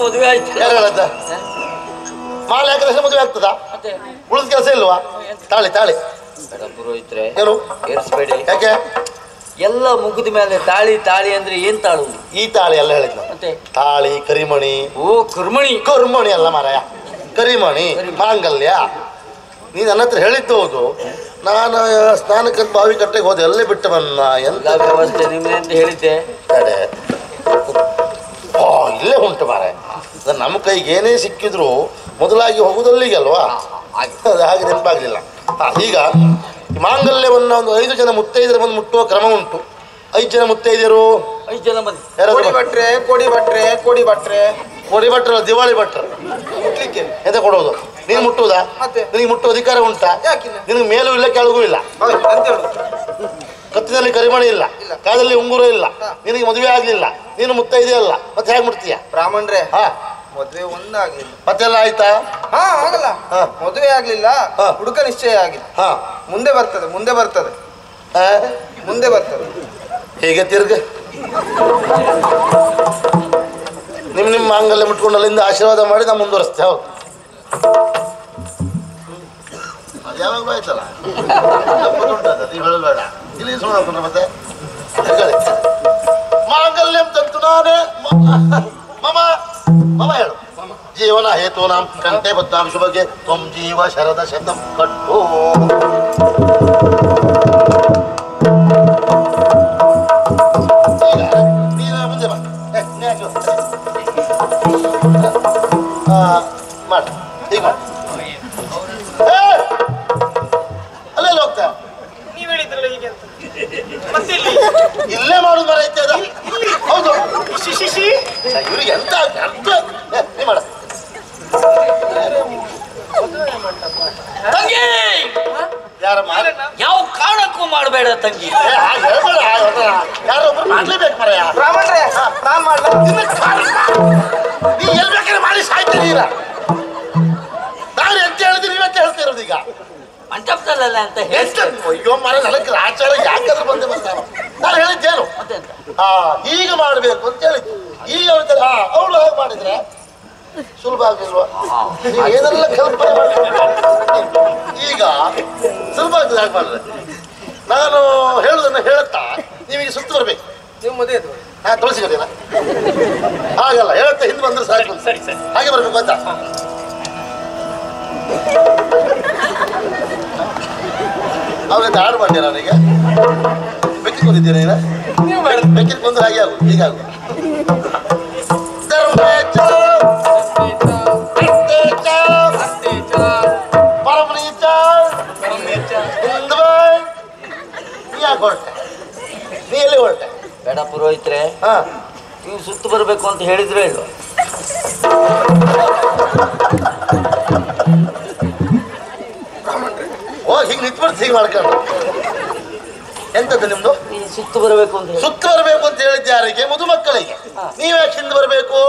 ಮದುವೆ ಆಯ್ತು. ಯಾರು ಹೇಳತ್ತ ಮಾಲೆ ಹಾಕಿದ್ರೆ ಮದುವೆ ಆಗ್ತದ? ಉಳಿದ ಕೆಲಸ ಇಲ್ವಾ? ತಾಳಿ ತಾಳಿ ಪುರೋಹಿತ್ರೆ ಏನು ಏರಿಸಬೇಡಿ. ಯಾಕೆ? ಎಲ್ಲ ಮುಗಿದ ಮೇಲೆ ತಾಳಿ ತಾಳಿ ಅಂದ್ರೆ ಏನ್ ತಾಳುದು? ಈ ತಾಳಿ ಎಲ್ಲ ಹೇಳಿದ್ನ ಮತ್ತೆ ತಾಳಿ ಕರಿಮಣಿ. ಓ ಕುರ್ಮಣಿ. ಕರ್ಮಣಿ ಅಲ್ಲ ಮಾರಾಯ, ಕರಿಮಣಿ ಮಾಂಗಲ್ಯ. ನೀನು ನನ್ನ ಹತ್ರ ಹೇಳಿದ್ದು ಹೌದು. ನಾನು ಸ್ನಾನಕ್ಕಂತ ಬಾವಿ ಕಟ್ಟೆಗೆ ಹೋದೆ, ಅಲ್ಲೇ ಬಿಟ್ಟು ಬನ್ನ. ಎಂತ ವ್ಯವಸ್ಥೆ ನಿಮ್ಗೆ ಅಂತ ಹೇಳಿದ್ದೆ. ಕಡೆ ಓ ಇಲ್ಲೇ ಉಂಟು ಮಾರಾಯ. ನಮ್ಮ ಕೈಗೆ ಏನೇ ಸಿಕ್ಕಿದ್ರು ಮೊದಲಾಗಿ ಹೋಗುದಲ್ಲಿಗೆ ಅಲ್ವಾ, ಹಾಗೆ ನೆನಪಾಗ್ಲಿಲ್ಲ. ಈಗ ಮಾಂಗಲ್ಯವನ್ನು ಒಂದು 5 ಜನ ಮುತ್ತೈದರ ಬಂದು ಮುಟ್ಟುವ ಕ್ರಮ ಉಂಟು. 5 ಜನ ಮುತ್ತೈದರು, 5 ಜನ ಮಂದಿ. ಕೋಡಿ ಭಟ್ರೆ ಕೋಡಿ ಭಟ್ರೆ ಕೋಡಿ ಭಟ್ರೆ ಕೋಡಿ ಭಟ್ರ ದಿವಾಳಿ ಭಟ್ರ ಮುಟ್ಲಿಕ್ಕೆ ಎಂತ ಕೊಡೋದು? ನೀನು ಮುಟ್ಟುವುದಾ? ಮತ್ತೆ ನಿನಗೆ ಮುಟ್ಟುವ ಅಧಿಕಾರ ಉಂಟಾ? ಯಾಕಿಲ್ಲ? ನಿನಗೆ ಮೇಲೂ ಇಲ್ಲ ಕೆಳಗೂ ಇಲ್ಲ. ಅಂತ ಹೇಳುದು. ಕತ್ತಿನಲ್ಲಿ ಕರಿಮಣಿ ಇಲ್ಲ, ಕಾದಲ್ಲಿ ಉಂಗುರ ಇಲ್ಲ, ನಿನಗೆ ಮದುವೆ ಆಗ್ಲಿಲ್ಲ, ನೀನು ಮುತ್ತೈದೆ ಅಲ್ಲ, ಮತ್ತೆ ಹೇಗೆ ಮುಟ್ತೀಯ? ಬ್ರಾಹ್ಮಣ್ರೆ ಹಾ ಮದುವೆ ಒಂದಾಗ್ಲಿಲ್ಲ. ಮತ್ತೆಲ್ಲ ಆಯ್ತಾ? ಹಾ ಆಗಲ್ಲ. ಹಾ. ಮದುವೆ ಆಗ್ಲಿಲ್ಲ, ಹಾ. ಹುಡುಕ ನಿಶ್ಚಯ ಆಗಿಲ್ಲ. ಹಾ ಮುಂದೆ ಬರ್ತದೆ ಮುಂದೆ ಬರ್ತದೆ ಮುಂದೆ ಬರ್ತದೆ. ಹೇಗೆ ತಿರ್ಗ ನಿಮ್ಮ ಮಾಂಗಲ್ಯ ಮುಟ್ಕೊಂಡು ಅಲ್ಲಿಂದ ಆಶೀರ್ವಾದ ಮಾಡಿ ನಾವು ಮುಂದುವರಿಸ್ತೇವೆ. ಹೌದು ಅದು ಯಾವಾಗಲೂ ಆಯ್ತಲ್ಲ, ನೀವು ಹೇಳಬೇಡ ಇಲ್ಲಿ ಸುಮ್ಮನೆ ಮತ್ತೆ ಮಾಂಗಲ್ಯಂ ತಂತು ನಾನೇ ಮಮ ಮಮ ಹೇಳು. ಜೀವನ ಹೇತು ನಾಂ ಕಂಠೆ ಬದ್ಧಾಂ ಶುಭಗೆ ತ್ವಂ ಜೀವ ಶರದ ಶತಂ ಕಟ್ಟು. ಈಗ ನೀನು ಮುಂದೆ ಬಾ. ಮಾಡಿ ಈಗ ಮಾಡಿ. ಅಲ್ಲೆಲ್ಲ ಹೋಗ್ತಾ ನೀವ್ ಹೇಳಿದ್ರಲ್ಲ ಹೀಗೆ ಅಂತ ಮತ್ತೆ ಇಲ್ಲೇ ಮಾಡುದು ಮರ ಐತೆ ಅದ. ಹೌದು ಶಿಶಿ ಇವರಿಗೆ ಎಂತ ಅರ್ಥ ನೀ ಮಾಡ. ತಂಗಿ ಯಾರ ಯಾವ ಕಾರಣಕ್ಕೂ ಮಾಡಬೇಡ ತಂಗಿ. ಯಾರೊಬ್ರು ಮಾಡ್ಲೇಬೇಕು ಮರಯ್ಯ. ಬ್ರಾಹ್ಮಣ್ರೆ ನಾನ್ ಮಾಡ್ಲ. ನೀ ಎಲ್ ಬೇಕಾದ್ರೆ ಮಾಡಿ ಸಾಯ್ತೀನಿ ಈಗ. ನಾನು ಎಂತ ಹೇಳಿದ್ರೆ ನೀವೆಂತ ಹೇಳ್ತಿರೋದು ಈಗ? ಮಂಟಪದಲ್ಲ ಅಂತ ಎಷ್ಟು ಹೇಳ್ತಾರೆ. ಅಯ್ಯೋ ಮರ ನನಗೆ ಆಚಾರ ಯಾಕಾದ್ರೂ ಬಂದೆ ಬರ್ತಾನ. ನಾನು ಹೇಳಿದ್ದೇನು ಮತ್ತೆ ಅಂತ ಈಗ ಮಾಡಬೇಕು ಅಂತ ಹೇಳಿದ್ದು. ಈಗ ಹೇಳ್ತಾರೆ ಅವಳು ಹಾಗೆ ಮಾಡಿದ್ರೆ ಸುಲಭ ಆಗ್ಲಿಲ್ವಾ? ನೀವು ಏನೆಲ್ಲ ಕಲ್ಪನೆ ಮಾಡಿ ಈಗ ಸುಲಭ ಆಗ್ತದೆ ಹಾಗೆ ಮಾಡಿದ್ರೆ. ನಾನು ಹೇಳುದನ್ನ ಹೇಳುತ್ತಾ ನೀವೀಗ ಸುತ್ತು ಬರ್ಬೇಕು. ನೀವು ಮದುವೆ ತುಳಸಿ ಕರೀನ ಹಾಗಲ್ಲ, ಹೇಳುತ್ತಾ ಹಿಂದೆ ಬಂದ್ರೆ ಸಾಕು. ಹಾಗೆ ಬರ್ಬೇಕು ಅಂತ. ಅವ್ರಿಗೆ ಹಾಡು ಮಾಡ್ತೀಯ? ನಾನೀಗ ಬೆಕ್ಕಿಗೆ ಬಂದಿದ್ದೀರ ನೀನು? ಬೆಕ್ಕಿಗೆ ಬಂದ್ರೆ ಹಾಗೆ ಆಗು, ಹೀಗಾಗು. ನೀ ಯಾಕೆ ಹೊರಟೆ? ನೀ ಎಲ್ಲಿ ಹೊರಟೆ? ಬೇಡ ಪುರೋಹಿತ್ರೆ, ಹಾ ನೀವು ಸುತ್ತು ಬರಬೇಕು ಅಂತ ಹೇಳಿದ್ರೆ ಇಲ್ವ? ಹೋಗಿ ಹಿಂಗೆ ನಿಂತ್ಬಿಡ್ತು ಹೀಗೆ ಮಾಡ್ಕೊಂಡು. ಎಂತದ್ದು ನಿಮ್ದು? ಈ ಸುತ್ತು ಬರಬೇಕು ಅಂತ ಹೇಳಿ ಸುತ್ತ ಬರಬೇಕು ಅಂತ ಹೇಳಿದ್ದೆ ಯಾರಿಗೆ? ಮದುಮಕ್ಕಳಿಗೆ. ನೀವ್ಯಾಕೆ ಹಿಂದೆ ಬರಬೇಕು?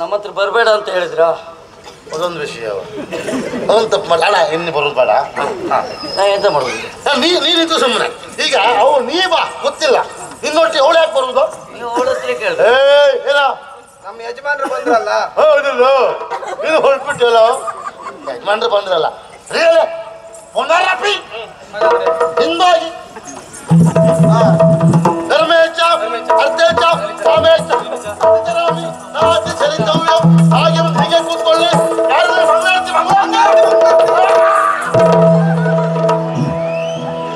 ನಮ್ಮ ಹತ್ರ ಬರಬೇಡ ಅಂತ ಹೇಳಿದ್ರ? ಅದೊಂದು ವಿಷಯ. ಅದೊಂದು ತಪ್ಪು ಮಾಡಿ ಅಣ್ಣ ಇನ್ನು ಬರೋದು ಬೇಡ. ನಾ ಎಂತ ಮಾಡುದು? ನೀನಿದ್ದು ಸುಮ್ಮನೆ. ಈಗ ಅವು ನೀ ಬಾ, ಗೊತ್ತಿಲ್ಲ ನಿನ್ನೊಟ್ಟಿಗೆ ಅವಳು ಯಾಕೆ ಬರುವುದು? ನೀವು ಅವಳ ಹತ್ರ ಕೇಳಿ. ಏನ ನಮ್ಮ ಯಜಮಾನ್ರು ಬಂದ್ರಲ್ಲ. ಹೌದಿಲ್ಲ, ನೀನು ಹೊರಟ್ಬಿಟ್ಟಿಲ್ಲ. ಯಜಮಾನ್ರು ಬಂದ್ರಲ್ಲ ಪುನರಪಿ ಹಿಂದಾಗಿ ಧರ್ಮೇಚ ಅರ್ಥೇಚ ಕಾಮೇಚ ಚರಾಮಿ ನಾತಿ ಚರಿತವ್ಯ. ಹಾಗೆ ಒಂದು ಹೀಗೆ ಕೂತ್ಕೊಳ್ಳಿ. ಯಾರಾದ್ರೂ ಮಂಗಳಾರತಿ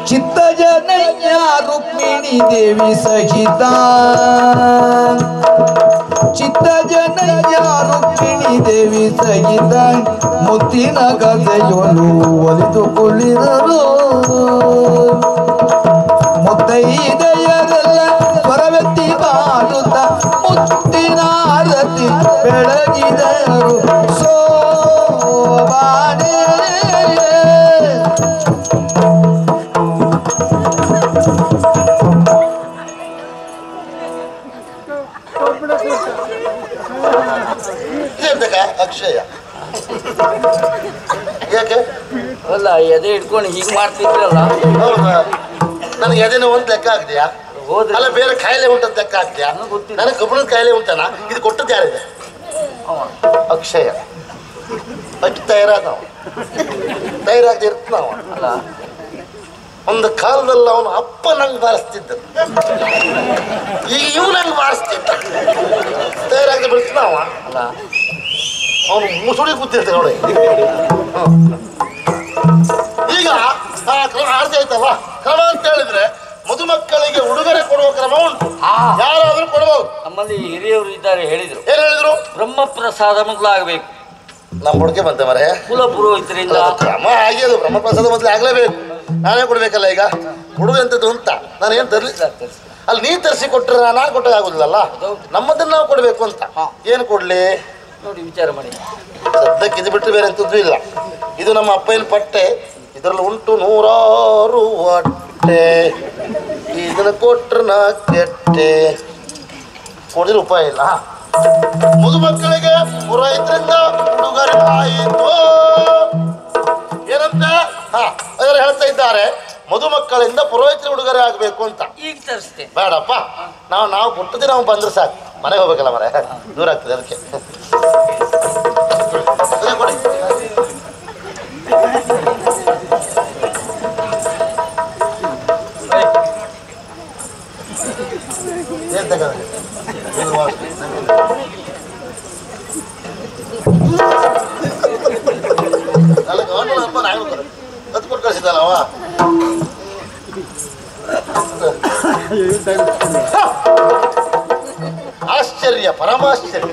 ಚಿತ್ತಜನಯ್ಯ ರುಕ್ಮಿಣಿ ದೇವಿ ಸಹಿತ, ಚಿತ್ತಜನಯ್ಯ ರುಕ್ಮಿಣಿ ದೇವಿ ಸಹಿತ ಮುತ್ತಿನ ಗದೆಯೊಲು ಒಲಿದುಕೊಳ್ಳಿದರು. ಮುತ್ತೈದೆಯರೆಲ್ಲ ಸ್ವರವೆತ್ತಿ ಬಾಳುತ್ತ ಮುತ್ತಿನ ಆರತಿ ಬೆಳಗಿದರು. ಯಾಕೆ? ಅಲ್ಲ ಎದೆ ಹಿಡ್ಕೊಂಡು ಹೀಗೆ ಮಾಡ್ತಿದ್ರಲ್ಲ. ಹೌದಾ? ನನಗೆ ಎದೆನೋ ಒಂದು ಲೆಕ್ಕ ಆಗ್ತೀಯಾ? ಹೋದ್ರೆ ಅಲ್ಲ ಬೇರೆ ಕಾಯಿಲೆ ಉಂಟಂತ ಲೆಕ್ಕ ಆಗ್ತೀಯಾ? ಗೊತ್ತಿಲ್ಲ. ನನಗೆ ಕಬ್ಬಿಣದ ಕಾಯಿಲೆ ಉಂಟನ? ಇದು ಕೊಟ್ಟದ್ದು ಯಾರಿದೆ? ಅಕ್ಷಯ. ಅಷ್ಟು ತಯಾರಾದ ನಾವು, ತಯಾರಾಗದೆ ಇರ್ತ ನಾವು. ಅಲ್ಲ ಒಂದು ಕಾಲದಲ್ಲಿ ಅವನು ಅಪ್ಪ ನಂಗೆ ಬಾರಿಸ್ತಿದ್ದ, ಈಗ ಇವ್ ನಂಗೆ ಬಾರಿಸ್ತಿದ್ದ. ತಯಾರಾಗದೆ ಬಿಡ್ತ ನಾವು. ಅಲ್ಲ ಅವನು ಮುಸುಡಿ ಕೂತಿರ್ತಾನೆ ನೋಡಿ. ಈಗ ಆ ಕ್ರಮ ಆಡ್ತಾ ಆಯ್ತಲ್ಲ. ಕ್ರಮ ಅಂತ ಹೇಳಿದ್ರೆ ಮದುಮಕ್ಕಳಿಗೆ ಉಡುಗೊರೆ ಕೊಡುವ ಕ್ರಮ ಉಂಟು, ಯಾರಾದ್ರೂ ಕೊಡಬಹುದು. ನಮ್ಮಲ್ಲಿ ಹಿರಿಯವರು ಇದ್ದಾರೆ, ಹೇಳಿದ್ರು ಏನ್ ಹೇಳಿದ್ರು? ಬ್ರಹ್ಮಪ್ರಸಾದ ಮೊದಲಾಗಬೇಕು. ನಮ್ಮ ಹುಡುಗಿ ಬಂತೆ ಮರೆ. ಕುಲ ಪುರೋಹಿತರಿಂದ ಕ್ರಮ ಆಗಿ ಅದು ಬ್ರಹ್ಮಪ್ರಸಾದ ಮೊದಲೇ ಆಗ್ಲೇಬೇಕು. ನಾನೇ ಕೊಡ್ಬೇಕಲ್ಲ. ಈಗ ಹುಡುಗ ಎಂತದ್ದು ಅಂತ ನಾನು ಏನ್ ತರ್ಲಿಲ್ಲ. ಅಲ್ಲಿ ನೀ ತರಿಸಿ ಕೊಟ್ಟರೆ ನಾನು ಕೊಟ್ಟಾಗ ಆಗುದಿಲ್ಲಲ್ಲ. ನಮ್ಮದನ್ನ ನಾವು ಕೊಡ್ಬೇಕು ಅಂತ. ಏನು ಕೊಡ್ಲಿ ನೋಡಿ ವಿಚಾರ ಮಾಡಿ. ಸದ್ಯಕ್ಕೆ ಇದು ಬಿಟ್ಟರೆ ಬೇರೆ ಎಂತದ್ದು ಇಲ್ಲ. ಇದು ನಮ್ಮ ಅಪ್ಪನ ಪಟ್ಟೆ, ಇದರಲ್ಲಿ ಉಂಟು 100 ಹೊಟ್ಟೆ. ಇದನ್ನ ಕೊಟ್ರೆ ನಾ ಕೆಟ್ಟೆ, ಕೊಡಿದ್ರೆ ಉಪಾಯ ಇಲ್ಲ. ಮದುಮಕ್ಕಳಿಗೆ ಪುರೋಹಿತರಿಂದ ಉಡುಗೊರೆ ಆಯಿತು. ಏನಂತ ಅದರ ಹೇಳ್ತಾ ಇದ್ದಾರೆ, ಮದುಮಕ್ಕಳಿಂದ ಪುರೋಹಿತರ ಉಡುಗೊರೆ ಆಗ್ಬೇಕು ಅಂತ. ಈಗ ತರಿಸ್ತೇನೆ. ಬೇಡಪ್ಪ, ನಾವು ಕೊಟ್ಟದೆ ನಾವು ಬಂದ್ರೆ ಸಾಕು. ಮನೆಗೆ ಹೋಗ್ಬೇಕಲ್ಲ ಮರೆ, ದೂರ ಆಗ್ತದೆ ಅದಕ್ಕೆ. ಕೊಡಿ. ಏನ್ ತಗೊಂಡ್ರೆ ಹತ್ತು ಕೊಟ್ಟು ಕಳಿಸಿದಲ್ಲ ಅವ. ಆಶ್ಚರ್ಯ, ಪರಮಾಶ್ಚರ್ಯ.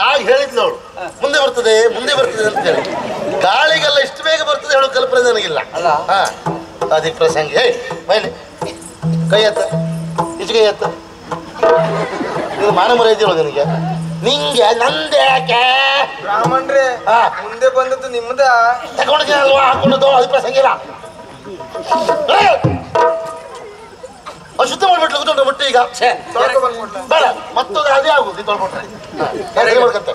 ಆಗ ಹೇಳಿದ್ಲು ಅವಳು, ಮುಂದೆ ಬರ್ತದೆ ಮುಂದೆ ಬರ್ತದೆ ಅಂತ ಹೇಳಿ. ಗಾಳಿಗೆಲ್ಲ ಇಷ್ಟು ಬೇಗ ಬರ್ತದೆ ಹೇಳೋ ಕಲ್ಪನೆ ನನಗಿಲ್ಲ. ಹಾ ಅದಕ್ಕೆ ಪ್ರಸಂಗ. ಹೇ ಮೈಲಿ ಕೈ ಎತ್ತ, ಇಷ್ಟು ಕೈ ಎತ್ತ. ಇದು ಮಾನ ಮರ್ಯಾದೆ ಇರೋದು ನಿನಗೆ. ನಿಂಗೆ ನಂದೆ ಯಾಕೆ? ಬ್ರಾಹ್ಮಣ್ರೆ ಮುಂದೆ ಬಂದದ್ದು ನಿಮ್ದ ತಗೊಂಡಿದ್ದೆ ಅಲ್ವಾ, ಹಾಕೊಂಡದ್ದು. ಅದು ಪ್ರಸಂಗ ಇಲ್ಲ. ಶುದ್ಧ ಮಾಡ್ಬಿಟ್ಲು ಕೂತ್ಕೊಂಡ್ರೆ ಬಟ್ಟೆ. ಈಗ ಬೇಡ, ಮತ್ತೊಂದು ಅದೇ ಆಗುದು. ಇದು ತೊಳ್ಬಿಟ್ರೆ ಮಾಡ್ಕಂತ.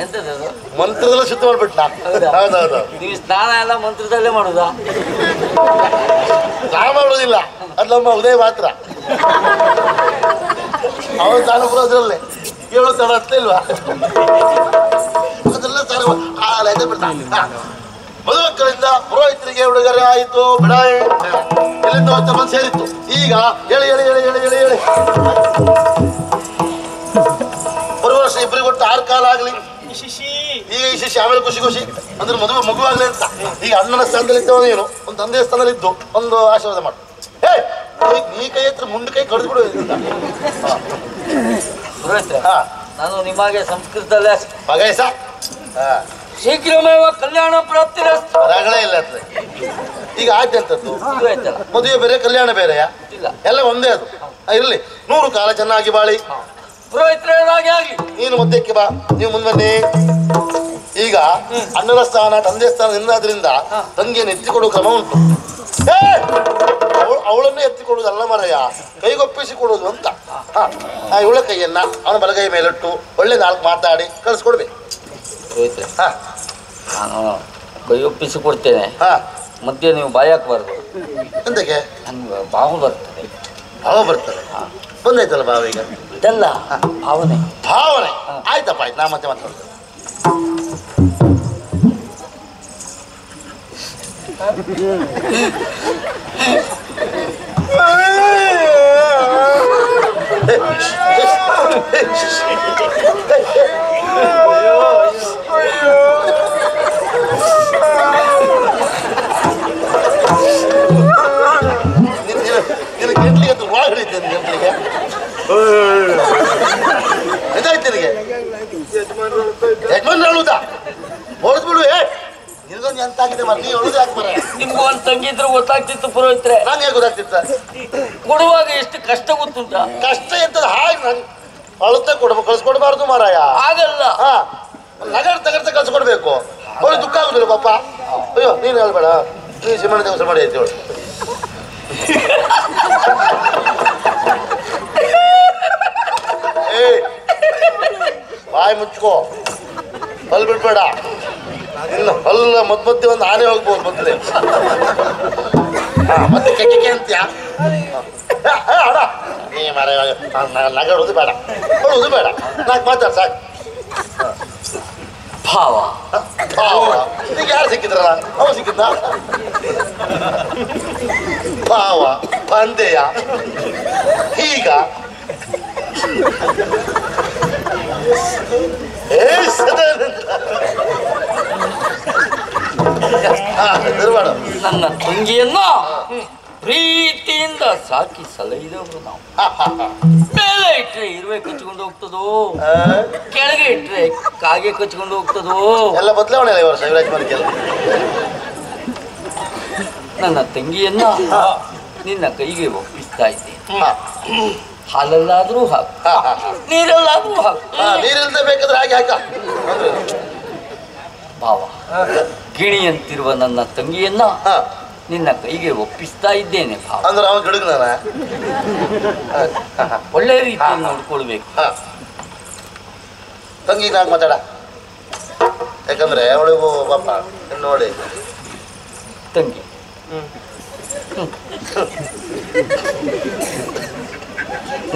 ಎಂತದ್ದು ಮಂತ್ರದಲ್ಲ ಶುದ್ಧ ಮಾಡ್ಬಿಟ್ಲ. ಹೌದೌದು. ನೀವು ಸ್ನಾನ ಎಲ್ಲ ಮಂತ್ರದಲ್ಲೇ ಮಾಡುದಾ? ನಾವು ಮಾಡೋದಿಲ್ಲ, ಅದು ನಮ್ಮ ಉದಯ ಮಾತ್ರ. ಅವನು ತಾನು ಬರೋದ್ರಲ್ಲೇ 7 ತಡ ಹತ್ತ ಇಲ್ವಾ? ಅದೆಲ್ಲ ಮದುಮಕ್ಕಳಿಂದ ಪುರೋಹಿತರಿಗೆ ಉಡುಗೊರೆ ಆಯಿತು. ಬಿಡಾಯಿ ಎಲ್ಲಿಂದ ಹೊತ್ತ ಬಂದು ಸೇರಿತ್ತು. ಈಗ ಹೇಳಿ ಹೇಳಿ ಹೇಳಿ ಹೇಳಿ ಹೇಳಿ ಹೇಳಿ ಬರುವ ವರ್ಷ ಇಬ್ಬರಿಗೆ ಕೊಟ್ಟು 6 ಕಾಲ ಆಗ್ಲಿ. ಈಗ ಈ ಶಿಷ್ಯ ಆಮೇಲೆ ಖುಷಿ ಖುಷಿ ಅಂದ್ರೆ ಮಗುವಾಗ್ಲಿ ಅಂತ. ಈಗ ಅಣ್ಣನ ಸ್ಥಾನದಲ್ಲಿ ಇದ್ದವ ನೀನು ಒಂದು ತಂದೆಯ ಸ್ಥಾನದಲ್ಲಿ ಇದ್ದು ಒಂದು ಆಶೀರ್ವಾದ ಮಾಡು. ಹೇ ನೀ ಕೈ ಹತ್ರ ಮುಂದೆ ಕೈ ಕಡ್ದು ಬಿಡು. ನಾನು ನಿಮಗೆ ಸಂಸ್ಕೃತದಲ್ಲೇ ಬಗಾಯಿಸ ಶೀಘ್ರಮೇವ ಕಲ್ಯಾಣ ಪ್ರಾಪ್ತಿ ರಗಳೇ ಇಲ್ಲ. ಈಗ ಆಯ್ತಂತದ್ದು ಮದುವೆ ಬೇರೆ ಕಲ್ಯಾಣ ಬೇರೆಯಾ? ಇಲ್ಲ, ಎಲ್ಲ ಒಂದೇ. ಅದು ಇರ್ಲಿ. 100 ಕಾಲ ಚೆನ್ನಾಗಿ ಬಾಳಿ. ಪುರೋಹಿತರಾಗಿ ಆಗ್ಲಿ. ನೀನು ಮಧ್ಯಕ್ಕೆ ಬಾ, ನೀವು ಮುಂದೆ. ಈಗ ಅಣ್ಣನ ಸ್ಥಾನ ತಂದೆ ಸ್ಥಾನ ನಿನ್ನಾದ್ರಿಂದ ತಂಗಿಯನ್ನು ಎತ್ತಿಕೊಡುವ ಕ್ರಮ ಉಂಟು. ಅವಳನ್ನು ಎತ್ತಿಕೊಡುವುದಲ್ಲ ಮರಯ್ಯ, ಕೈಗೊಪ್ಪಿಸಿ ಕೊಡುವುದು ಅಂತ. ಇವಳ ಕೈಯನ್ನ ಅವನ ಬಲಗೈ ಮೇಲಿಟ್ಟು ಒಳ್ಳೆ 4 ಮಾತಾಡಿ ಕಳಿಸ್ಕೊಡ್ಬೇಕು. ನಾನು ಕೈಯೊಪ್ಪಿಸಿ ಕೊಡ್ತೇನೆ. ಮಧ್ಯೆ ನೀವು ಬಾಯಿ ಹಾಕಬಾರ್ದು. ಎಂತಕ್ಕೆ? ನನ್ಗೆ ಭಾವ ಬರ್ತದೆ. ಭಾವ ಬರ್ತದೆ? ಬಂದಾಯ್ತಲ್ಲ ಭಾವ. ಈಗ ಇದೆಲ್ಲ ಭಾವನೆ. ಭಾವನೆ ಆಯ್ತಪ್ಪ, ಆಯ್ತು. ನಾ ಮತ್ತೆ ಮಾತಾಡ್ತೇನೆ. ನಿನ್ನ ಗಂಟ್ಲಿಗೆ ಅದು ವಾ ಹಿಡಿತೇನೆ. ಗಂಟ್ಲಿಗೆ ಎದಾಯ್ತು ನಿನಗೆ? ಯಜಮಾನ್ ಹೇಳುವುದಾ? ಹೊಡೆದು ಬಿಡು. ನಿನಗೊಂದು ಎಂತ ಆಗಿದೆ ಮರ, ನೀ ಹೇಳುದು ಯಾಕೆ ಮರ? ನಿಮ್ಗೂ ಒಂದು ತಂಗಿದ್ರು ಗೊತ್ತಾಗ್ತಿತ್ತು ಪುರೋಹಿತ್ರೆ. ನಂಗೆ ಹೇಗೆ ಗೊತ್ತಾಗ್ತಿತ್ತ? ಕೊಡುವಾಗ ಎಷ್ಟು ಕಷ್ಟ ಗೊತ್ತುಂಟ. ಕಷ್ಟ ಎಂತದ? ಹಾಗೆ ನಂಗೆ ಅಳುತ್ತ ಕಳಿಸ್ಕೊಡ್ಬಾರ್ದು ಮಾರಾಯ. ಆಗಲ್ಲ. ನಗಡ್ತಾ ಕಳಿಸ್ಕೊಡ್ಬೇಕು. ಅವಳು ದುಃಖ ಆಗುದಿಲ್ಲ ಪಾಪ. ಅಯ್ಯೋ ನೀನು ಹೇಳ್ಬೇಡ, ನೀ ಸಿಮಣ ದಿವಸ ಮಾಡಿ ಆಯ್ತು ಹೇಳು. ಏ ಬಾಯಿ ಮುಚ್ಕೋ, ಹಲ್ ಬಿಡ್ಬೇಡ. ಇನ್ನು ಹಲ್ಲ ಮಧ್ಯೆ ಒಂದು ಆನೆ ಹೋಗ್ಬೋದು ಮೊದಲೇ. ಮತ್ತೆ ಕೆಕ್ಕೆ ಅಂತೀಯ ನೀ ಮರ ನಗಡೋದು ಬೇಡ, ಹೊಡೋದು ಬೇಡ, ನಾಲ್ಕು ಮಾತಾಡ ಸಾಕು. ಭಾವ ಈಗ ಯಾರು ಸಿಕ್ಕಿದ್ರಲ್ಲ, ಅವ ಸಿಕ್ಕಿದ್ನ ಭಾವ ಬಂದೆಯ ಈಗ ನನ್ನ ತಂಗಿಯನ್ನ ಪ್ರೀತಿಯಿಂದ ಸಾಕಿ ಸಲಹಿದವರು ನಾವು. ಮೇಲೆ ಇಟ್ರೆ ಇರುವೆ ಕಚ್ಕೊಂಡು ಹೋಗ್ತದೋ, ಕೆಳಗೆ ಇಟ್ರೆ ಕಾಗೆ ಕಚ್ಕೊಂಡು ಹೋಗ್ತದೋ. ಎಲ್ಲ ಬದಲಾವಣೆ ಅಲ್ಲ ಇವರು ಶಿವರಾಜ್ ಮನೆಗೆಲ್ಲ. ನನ್ನ ತಂಗಿಯನ್ನ ನಿನ್ನ ಕೈಗೆ ಒಪ್ಪಿಸ್ತಾ ಇದ್ದೇನೆ. ಹಾಲಲ್ಲಾದ್ರೂ ಹಾಕು, ನೀರಲ್ಲಾದ್ರೂ ಹಾಕು. ನೀರಿಲ್ದೆ ಬೇಕಾದ್ರೆ ಹಾಗೆ ಹಾಕ. ಭಾವ, ಗಿಣಿಯಂತಿರುವ ನನ್ನ ತಂಗಿಯನ್ನ ನಿನ್ನ ಕೈಗೆ ಒಪ್ಪಿಸ್ತಾ ಇದ್ದೇನೆ ಭಾವ. ಅಂದ್ರೆ ಅವನು ಗಿಡಗನ ಒಳ್ಳೆ ರೀತಿಯಲ್ಲಿ ನೋಡ್ಕೊಳ್ಬೇಕು. ತಂಗಿ ನಾಲ್ಕು ಮಾತಾಡ, ಯಾಕಂದ್ರೆ ಅವಳಿಗೂ ಪಾಪ ನೋಡಿ. ತಂಗಿ,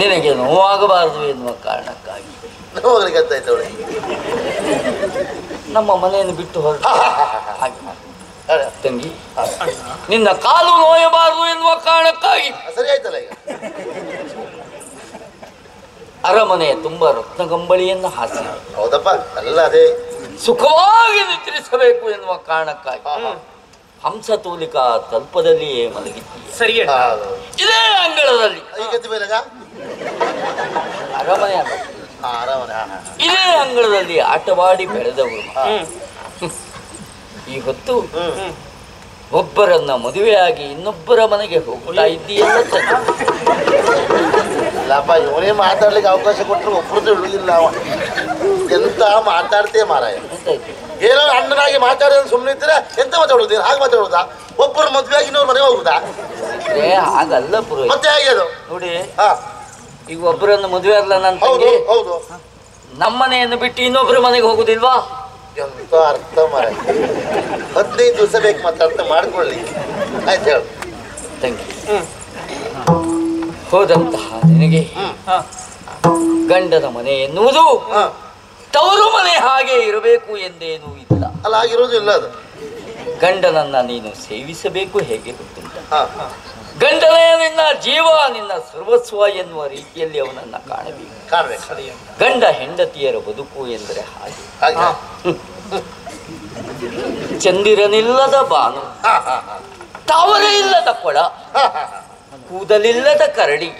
ನಿನಗೆ ನೋವಾಗಬಾರದು ಎನ್ನುವ ಕಾರಣಕ್ಕಾಗಿ ಹೋಗ್ಲಿಕ್ಕೆ ಅಂತ ಆಯ್ತು ಅವಳಿಗೆ. ನಮ್ಮ ಮನೆಯನ್ನು ಬಿಟ್ಟು ಹೊರಟ ಹಾಗೆ ತಂಗಿ, ನಿನ್ನ ಕಾಲು ನೋಯಬಾರದು ಎನ್ನುವ ಕಾರಣಕ್ಕಾಗಿ ಸರಿ ಆಯ್ತಲ್ಲ ಈಗ. ಅರಮನೆಯ ತುಂಬಾ ರತ್ನಗಂಬಳಿಯನ್ನು ಹಾಸಿ ಹೌದಪ್ಪ, ಎಲ್ಲ ಅದೇ ಸುಖವಾಗಿ ನಿದ್ರಿಸಬೇಕು ಎನ್ನುವ ಕಾರಣಕ್ಕಾಗಿ ಹಂಸತೂಲಿಕಾ ತಲ್ಪದಲ್ಲಿಯೇ ಮಲಗಿದ್ದೀಯ. ಸರಿ ಇದೇ ಅಂಗಳದಲ್ಲಿ ಈಗ ಬೇರೆಗ ಅರಮನೆ ಇದೇ ಅಂಗಳದಲ್ಲಿ ಆಟವಾಡಿ ಬೆಳೆದವರು. ಈ ಹೊತ್ತು ಒಬ್ಬರನ್ನ ಮದುವೆಯಾಗಿ ಇನ್ನೊಬ್ಬರ ಮನೆಗೆ ಹೋಗ್ತಾ ಇದ್ದೀಯಲ್ಲ. ಇಲ್ಲಪ್ಪ, ಇವನೇ ಮಾತಾಡ್ಲಿಕ್ಕೆ ಅವಕಾಶ ಕೊಟ್ಟರು ಒಬ್ಬರದ್ದು ಇಳುವುದಿಲ್ಲ. ಅವ ಎಂತ ಮಾತಾಡ್ತೇ ಮಾರಾಯ. ಏನೋ ಅಣ್ಣನಾಗಿ ಮಾತಾಡೋದು ಸುಮ್ಮನೆ ಇದ್ರೆ ಎಂತ ಮಾತಾಡೋದು, ಹಾಗೆ ಮಾತಾಡೋದಾ? ಒಬ್ಬರು ಮದುವೆ ಆಗಿ ಇನ್ನೊಬ್ಬರ ಮನೆಗೆ ಹೋಗುದಾ? ಹಾಗಲ್ಲ ಪುರೋಹಿತ. ಮತ್ತೆ ಹೇಗೆ ಅದು ನೋಡಿ, ಈಗ ಒಬ್ಬರನ್ನು ಮದುವೆ ಆಗಲ್ಲ ನನ್ನ ಹೌದು ತಂಗಿ, ಹೌದು, ನಮ್ಮನೆಯನ್ನು ಬಿಟ್ಟು ಇನ್ನೊಬ್ಬರ ಮನೆಗೆ ಹೋಗುದಿಲ್ವಾ? ಎಂತ ಅರ್ಥ ಮಾರ. 15 ದಿವಸ ಬೇಕು ಮತ್ತೆ ಅರ್ಥ ಮಾಡ್ಕೊಳ್ಳಿ. ಆಯ್ತು ಹೇಳು ತಂಗಿ. ಹೋದಂತಹ ನಿನಗೆ ಗಂಡನ ಮನೆ ಎನ್ನುವುದು ತವರು ಮನೆ ಹಾಗೆ ಇರಬೇಕು ಎಂದೇನೂ ಇಲ್ಲ. ಅಲ್ಲ, ಆಗಿರೋದು ಇಲ್ಲ ಅದು. ಗಂಡನನ್ನ ನೀನು ಸೇವಿಸಬೇಕು, ಹೇಗೆ ಗೊತ್ತುಂಟ? ಗಂಡನೇ ನಿನ್ನ ಜೀವ, ನಿನ್ನ ಸರ್ವಸ್ವ ಎನ್ನುವ ರೀತಿಯಲ್ಲಿ ಅವನನ್ನ ಕಾಣಬೇಕು. ಗಂಡ ಹೆಂಡತಿಯರ ಬದುಕು ಎಂದರೆ ಹಾಗೆ. ಚಂದಿರನಿಲ್ಲದ ಬಾನು, ತಾವರೆ ಇಲ್ಲದ ಕೊಳ, ಕೂದಲಿಲ್ಲದ ಕರಡಿ,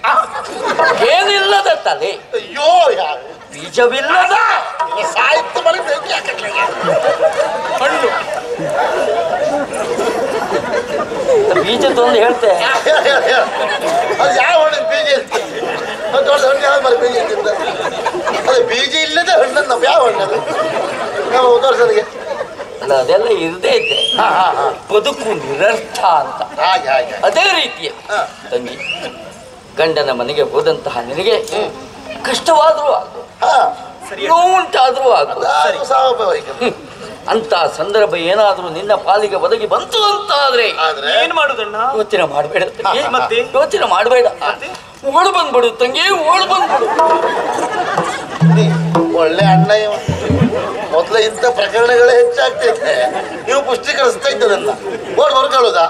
ಏನಿಲ್ಲದ ತಲೆ, ಅಯ್ಯೋ ಬೀಜವಿಲ್ಲದ ಸಾಹಿತ್ಯ ಹಣ್ಣು. ಬೀಜದೊಂದು ಹೇಳ್ತೆ, ಅದು ಯಾವ ಹಣ್ಣಿನ ಬೀಜ ಇರ್ತದೆ? ದೊಡ್ಡ ಹಣ್ಣು ಯಾವ ಮರ ಬೀಜ ಇರ್ತಿದ್ದ? ಅದು ಬೀಜ ಇಲ್ಲದ ಹಣ್ಣನ್ನು ನಾವು ಯಾವ ಹಣ್ಣದು ನಾವು ತೋರಿಸೋದಿಗೆ? ಅಲ್ಲ, ಅದೆಲ್ಲ ಇರದೇ ಇದೆ. ಬದುಕು ನಿರರ್ಥ ಅಂತ. ಹಾಗೆ ಹಾಗೆ ಅದೇ ರೀತಿಯ ತಂಗಿ, ಗಂಡನ ಮನೆಗೆ ಹೋದಂತಹ ನಿನಗೆ ಕಷ್ಟವಾದ್ರೂ ಆಗು, ನೋವುಂಟಾದ್ರೂ ಆಗು. ಅಂತ ಸಂದರ್ಭ ಏನಾದ್ರೂ ನಿನ್ನ ಪಾಲಿಗೆ ಒದಗಿ ಬಂತು ಅಂತಾದ್ರೆ ಏನ್ ಮಾಡುದಣ್ಣ? ಯೋಚನೆ ಮಾಡಬೇಡ ತಂಗಿ, ಮತ್ತೆ ಯೋಚನೆ ಮಾಡಬೇಡ. ಓಡ್ ಬಂದ್ಬಿಡು ತಂಗಿ, ಓಡ್ ಬಂದ್ಬಿಡು. ಒಳ್ಳೆ ಅಣ್ಣ ಇವ. ಮೊದಲ ಇಂಥ ಪ್ರಕರಣಗಳೇ ಹೆಚ್ಚಾಗ್ತಿದೆ, ನೀವು ಪುಷ್ಟೀಕರಿಸ್ತಾ ಇದ್ದದನ್ನ ಓಡ್ ಹೊರಕೊಳ್ಳೋದಾ?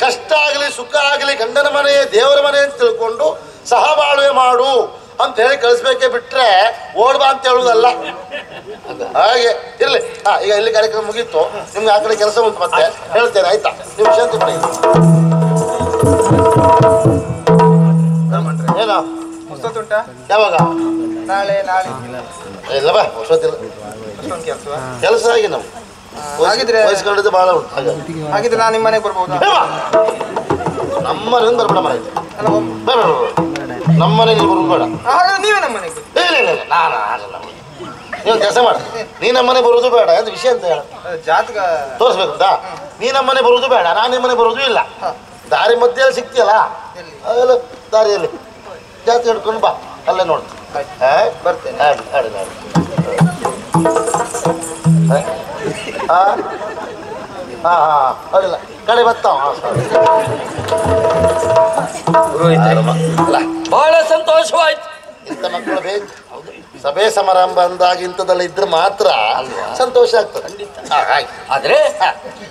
ಕಷ್ಟ ಆಗಲಿ ಸುಖ ಆಗಲಿ ಗಂಡನ ಮನೆ ದೇವರ ಮನೆ ಅಂತ ತಿಳ್ಕೊಂಡು ಸಹಬಾಳ್ವೆ ಮಾಡು ಅಂತ ಹೇಳಿ ಕಳಿಸ್ಬೇಕೇ ಬಿಟ್ರೆ ಓಡ್ಬಾ ಅಂತ ಹೇಳುದಲ್ಲ. ಹಾಗೆ ಇರ್ಲಿ. ಈಗ ಇಲ್ಲಿ ಕಾರ್ಯಕ್ರಮ ಮುಗೀತು, ನಿಮ್ಗೆ ಆ ಕಡೆ ಕೆಲಸ ಉಂಟು, ಮತ್ತೆ ಹೇಳ್ತೇನೆ ಆಯ್ತಾ? ನೀವು ಶಾಂತಿ ಪಡಿ. ಏನೋ ಹೊಸದುಂಟಾ? ಯಾವಾಗ? ನಾಳೆ ಇಲ್ಲ ಬಾ, ಹೊಸದಿಲ್ಲ ಕೆಲಸ ಆಗಿ ನಾವು ವಹಿಸ್ಕೊಂಡಿದ್ದು ಬಹಳ ಉಂಟು. ಹಾಗಿದ್ರೆ ನಾನು ನಿಮ್ಮ ಮನೆಗೆ ಬರ್ಬೋದಾ? ನಮ್ಮ ಮನೆಯಿಂದ ಬರ್ಬೇಡ, ಮನೆ ನಮ್ಮ ಮನೆಗೆ ಬರ್ಬೇಡ. ಹಾಗಾದ್ರೆ ನೀವೇ ನಮ್ಮ ಮನೆಗೆ ಇಲ್ಲ ಇಲ್ಲ ಇಲ್ಲ, ನಾನು ಆಗಲ್ಲ. ನೀವು ಕೆಲಸ ಮಾಡ, ನೀ ನಮ್ಮನೆ ಬರುವುದು ಬೇಡ ಅಂತ ವಿಷಯ ಅಂತ ಹೇಳ ಜಾತಕ ತೋರಿಸ್ಬೇಕು ಅಂತ. ನೀ ನಮ್ಮನೆ ಬರುವುದು ಬೇಡ, ನಾನು ನಿಮ್ಮನೆ ಬರುವುದು ಇಲ್ಲ. ದಾರಿ ಮಧ್ಯೆಯಲ್ಲಿ ಸಿಗ್ತೀಯಲ್ಲ, ಅವೆಲ್ಲ ದಾರಿಯಲ್ಲಿ ಜಾತಿ ಹಿಡ್ಕೊಂಡು ಬಾ, ಅಲ್ಲೇ ನೋಡು. ಬರ್ತೇನೆ. ಅಡಿಲ್ಲ ಕಡೆ ಬರ್ತಾವ. ಬಹಳ ಸಂತೋಷವಾಯ್ತು. ಇಂಥ ಮಕ್ಕಳು ಬೇಕು. ಸಭೆ ಸಮಾರಂಭ ಅಂದಾಗ ಇಂಥದ್ದೆಲ್ಲ ಇದ್ರೆ ಮಾತ್ರ ಸಂತೋಷ ಆಗ್ತದೆ. ಆದ್ರೆ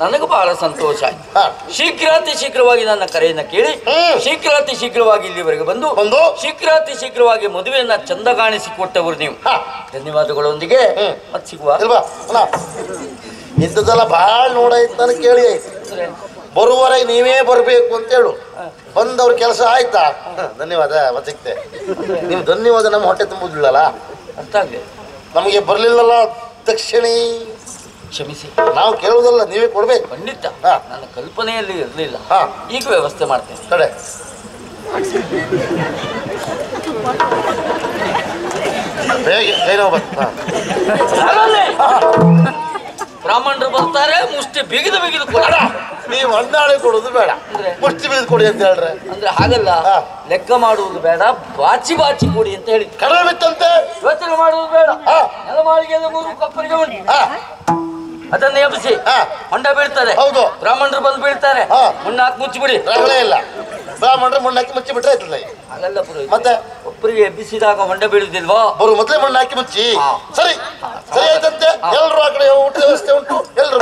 ನನಗೂ ಬಹಳ ಸಂತೋಷ ಆಯ್ತು. ಶೀಘ್ರಾತಿ ಶೀಘ್ರವಾಗಿ ನನ್ನ ಕರೆಯನ್ನ ಕೇಳಿ ಶೀಘ್ರಾತಿ ಶೀಘ್ರವಾಗಿ ಇಲ್ಲಿವರೆಗೆ ಬಂದು ಶೀಘ್ರಾತಿ ಶೀಘ್ರವಾಗಿ ಮದುವೆಯನ್ನ ಚಂದ ಕಾಣಿಸಿಕೊಟ್ಟವರು ನೀವು. ಧನ್ಯವಾದಗಳೊಂದಿಗೆ ಮತ್ತೆ ಸಿಗುವ. ಇಂಥದ್ದೆಲ್ಲ ಭಾಳ ನೋಡಾಯ್ತು, ನನಗೆ ಕೇಳಿ ಆಯ್ತು. ಬರುವವರೆಗೆ ನೀವೇ ಬರಬೇಕು ಅಂತ ಹೇಳು. ಬಂದವ್ರ ಕೆಲಸ ಆಯ್ತಾ, ಧನ್ಯವಾದ ಮತ್ತೆ ಸಿಗ್ತೆ. ನೀವು ಧನ್ಯವಾದ ನಮ್ಮ ಹೊಟ್ಟೆ ತುಂಬುದಿಲ್ಲಲ್ಲ, ಅರ್ಥ ಆಗ್ಲಿ. ನಮಗೆ ಬರಲಿಲ್ಲಲ್ಲ ತಕ್ಷಣಿ ಕ್ಷಮಿಸಿ. ನಾವು ಕೇಳುವುದಲ್ಲ, ನೀವೇ ಕೊಡ್ಬೇಕು. ಖಂಡಿತ ನನ್ನ ಕಲ್ಪನೆಯಲ್ಲಿ ಇರಲಿಲ್ಲ. ಹಾ, ಈಗ ವ್ಯವಸ್ಥೆ ಮಾಡ್ತೇನೆ. ಕಡೆ ಬೇಗ ಕೈ ನೋವು ಬ್ರಾಹ್ಮಣರು ಬರ್ತಾರೆ, ಮುಷ್ಟಿ ಬಿಗಿದು ಬಿಗಿದು ಕೊಡ. ನೀವು ಹೊಂದಾಳೆ ಕೊಡೋದು ಬೇಡ, ಮುಷ್ಟಿ ಬಿಗಿದು ಕೊಡಿ ಅಂತ ಹೇಳ್ರೆ. ಅಂದ್ರೆ ಹಾಗಲ್ಲ, ಲೆಕ್ಕ ಮಾಡುವುದು ಬೇಡ, ಬಾಚಿ ಬಾಚಿ ಕೊಡಿ ಅಂತ ಹೇಳಿ. ಕಡಿಮೆ ಬಿತ್ತಂತೆ ಯೋಚನೆ ಮಾಡುವುದು ಬೇಡ. ನೆಲಮಾಳಿಗೆಯಲ್ಲಿ 3 ಕೊಪ್ಪರಿಗೆ ಉಂಟು, ಅದನ್ನ ಎಬ್ಬಿಸಿ ಹೊಂಡ ಬೀಳ್ತಾರೆ. ಹೌದು, ಬ್ರಾಹ್ಮಣರು ಬಂದು ಬೀಳ್ತಾರೆ, ಮುನ್ನಾಕಿ ಮುಚ್ಚಿಬಿಡಿ. ರಗಳೆ ಇಲ್ಲ, ಬ್ರಾಹ್ಮಣರು ಮಣ್ಣಾಕಿ ಮುಚ್ಚಿ ಬಿಟ್ರೆ ಆಯ್ತಲ್ಲ. ಹಾಗಲ್ಲ ಪುರೋಹಿತ, ಮತ್ತೆ ಒಬ್ಬರಿಗೆ ಎಬ್ಬಿಸಿದಾಗ ಹೊಂಡ ಬೀಳುದಿಲ್ವಾ? ಬರು ಮೊದಲೇ ಮಣ್ಣಾಕಿ ಮುಚ್ಚಿ. ಸರಿ ಸರಿ ಆಯ್ತಂತೆ. ಎಲ್ಲರೂ ಆ ಕಡೆ ಊಟದ ವ್ಯವಸ್ಥೆ ಉಂಟು, ಎಲ್ಲರೂ